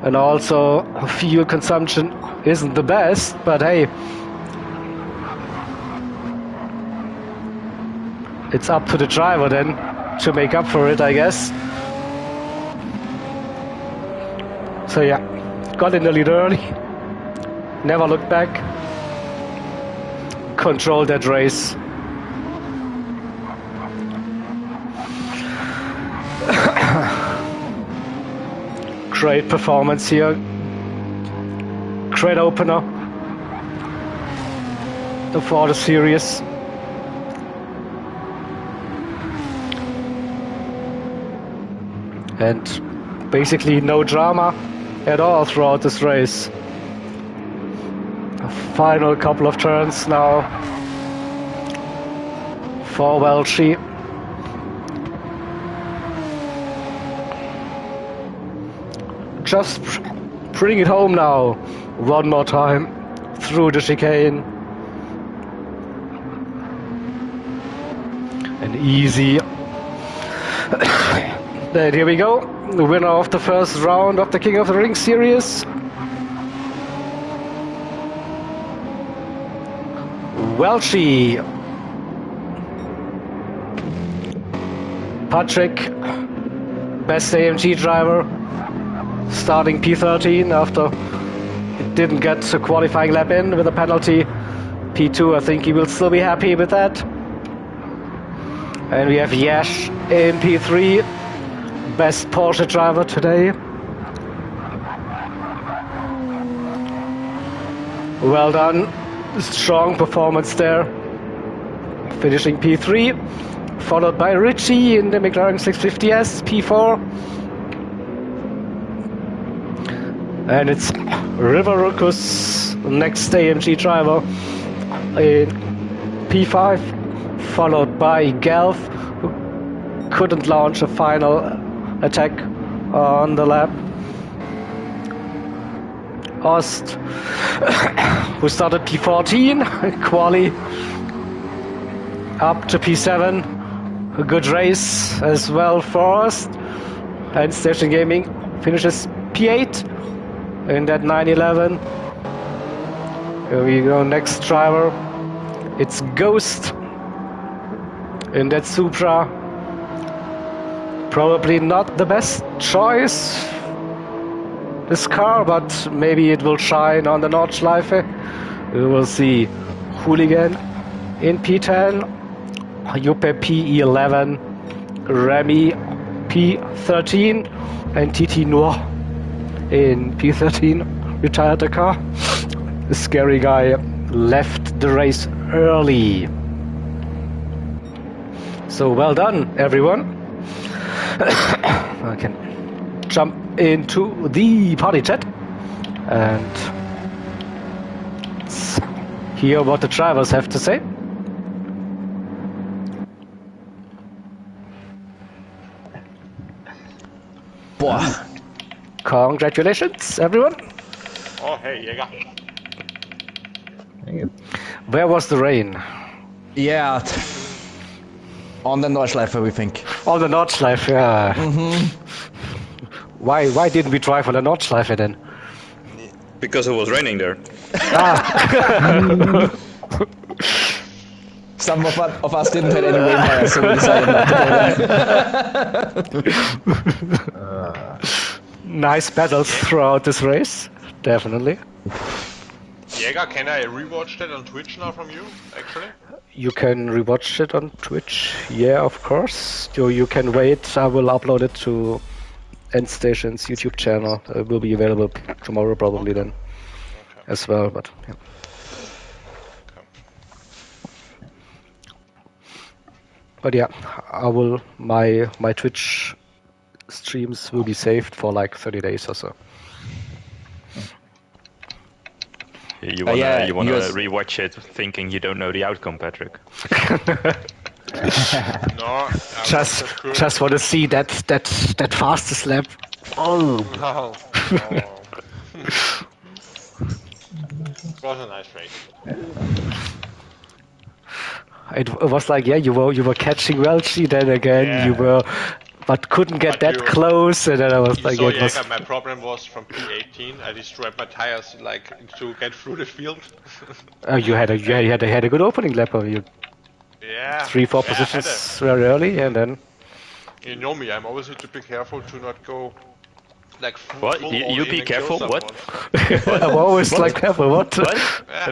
Speaker 5: and also fuel consumption isn't the best, but hey, it's up to the driver then to make up for it, I guess. So yeah, got in the lead early, never looked back, controlled that race. Great performance here. Great opener for the series. And basically no drama at all throughout this race. A final couple of turns now for Welchie. Just bring it home now, one more time through the chicane. And easy. Then here we go, the winner of the first round of the King of the Ring series. Welchie. Patrick, best AMG driver. starting P13 after it didn't get a qualifying lap in with a penalty. P2, I think he will still be happy with that. And we have Yash in P3, best Porsche driver today. Well done, strong performance there. Finishing P3, followed by Richie in the McLaren 650S, P4. And it's Riverukus, next AMG driver, in P5, followed by Gelf, who couldn't launch a final attack on the lap. Ost, who started P14, quali, up to P7. A good race as well for Ost. And Station Gaming finishes P8 in that 911. Here we go, next driver. It's Ghost in that Supra. Probably not the best choice, this car, but maybe it will shine on the Nordschleife. We will see. Hooligan in P10, Juppe P11, Remy P13, and TT Noir in P13 retired the car. The scary guy left the race early. So well done, everyone. I can jump into the party chat and hear what the drivers have to say. Boah. Congratulations, everyone.
Speaker 1: Oh, hey, Jäger.
Speaker 6: Thank you.
Speaker 5: Where was the rain?
Speaker 2: Yeah, on the Nordschleife, we think.
Speaker 5: On the Nordschleife, yeah. Why didn't we drive on the Nordschleife then?
Speaker 3: Because it was raining there.
Speaker 2: Some of us didn't have any rain fire, so we decided not to go there.
Speaker 5: Nice battles throughout this race, definitely.
Speaker 1: Jäger, can I rewatch that on Twitch now from you, actually?
Speaker 5: You can rewatch it on Twitch, yeah, of course. You can wait, I will upload it to Endstation's YouTube channel. It will be available tomorrow probably then as well, but yeah. But yeah, I will, my Twitch streams will be saved for like 30 days or so.
Speaker 3: You wanna,
Speaker 2: yeah,
Speaker 3: you wanna
Speaker 2: yes.
Speaker 3: rewatch it thinking you don't know the outcome, Patrick.
Speaker 1: No,
Speaker 5: Just want to see that fastest lap. Oh,
Speaker 1: No. It was a nice race.
Speaker 5: it was like, yeah, you were catching Welchi, then again
Speaker 1: Yeah.
Speaker 5: you were, but couldn't get
Speaker 1: But
Speaker 5: that
Speaker 1: you-
Speaker 5: close, and then I was
Speaker 1: You
Speaker 5: like,
Speaker 1: saw,
Speaker 5: it was,
Speaker 1: Jäger, my problem was from P18. I destroyed my tires like to get through the field.
Speaker 5: you had a good opening lap of you.
Speaker 1: Yeah.
Speaker 5: 3-4
Speaker 1: yeah, I had
Speaker 5: positions very early, and then
Speaker 1: You know me, I'm always need to be careful to not go like full,
Speaker 3: What?
Speaker 1: full
Speaker 3: You
Speaker 1: all in
Speaker 3: be
Speaker 1: and kill
Speaker 3: careful? What?
Speaker 1: someone.
Speaker 5: I'm always like, careful, what?
Speaker 3: What?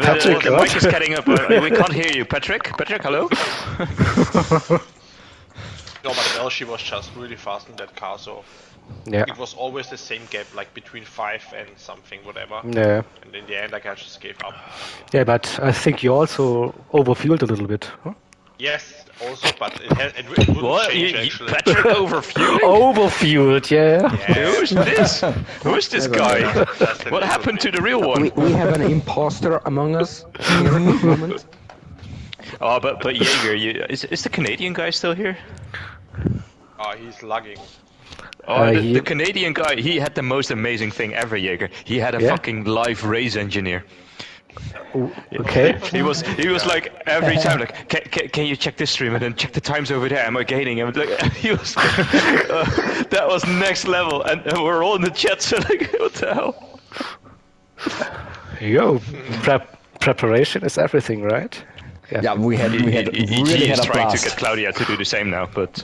Speaker 5: Patrick,
Speaker 3: the
Speaker 5: what?
Speaker 3: mic is getting up. We can't hear you. Patrick? Patrick, hello?
Speaker 1: No, but Elshi was just really fast in that car, so
Speaker 5: Yeah,
Speaker 1: it was always the same gap, like between 5 and something, whatever.
Speaker 5: yeah,
Speaker 1: And in the end, like I just gave up.
Speaker 5: yeah. But I think you also overfueled a little bit. Huh?
Speaker 1: Yes, also, but it wouldn't
Speaker 3: What?
Speaker 1: change actually.
Speaker 3: Patrick overfueling?
Speaker 5: Overfueled, yeah.
Speaker 1: Yeah,
Speaker 3: Who's this? Who's this guy?
Speaker 1: that's a
Speaker 3: What
Speaker 1: little
Speaker 3: happened to
Speaker 1: bit.
Speaker 3: the real one?
Speaker 6: We have an imposter among us here at the moment.
Speaker 3: Oh, but Jaeger, is the Canadian guy still here?
Speaker 1: Oh, he's lagging.
Speaker 3: Oh,
Speaker 5: He-
Speaker 3: the Canadian guy, he had the most amazing thing ever, Jaeger. He had a
Speaker 5: Yeah?
Speaker 3: fucking live race engineer.
Speaker 5: Okay.
Speaker 3: He was like every time like, can you check this stream and then check the times over there? Am I gaining? And like he was, that was next level, and we're all in the chat. So like, what the hell?
Speaker 5: Yo, preparation is everything, right?
Speaker 2: Yeah, we had
Speaker 3: He
Speaker 2: really
Speaker 3: is
Speaker 2: had a
Speaker 3: trying to
Speaker 2: blast.
Speaker 3: get Claudia to do the same now, but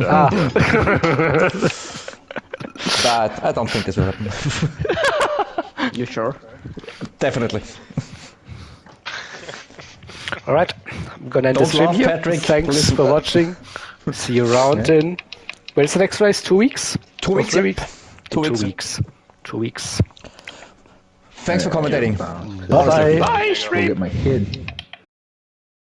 Speaker 2: But I don't think this will happen.
Speaker 4: You sure?
Speaker 2: Definitely.
Speaker 5: Alright, I'm gonna end
Speaker 2: Don't
Speaker 5: the stream
Speaker 2: laugh,
Speaker 5: here.
Speaker 2: Patrick.
Speaker 5: Thanks
Speaker 2: Listen
Speaker 5: for
Speaker 2: back.
Speaker 5: watching. See you around in... When's the next race? 2 weeks?
Speaker 2: 2
Speaker 5: Or
Speaker 2: weeks.
Speaker 5: 3
Speaker 2: Yep.
Speaker 5: weeks?
Speaker 2: 2
Speaker 5: 2
Speaker 2: weeks.
Speaker 5: weeks. 2 weeks.
Speaker 2: Thanks for commentating.
Speaker 5: Bye-bye.
Speaker 3: Bye,
Speaker 1: Go
Speaker 3: stream.
Speaker 8: Get my kid.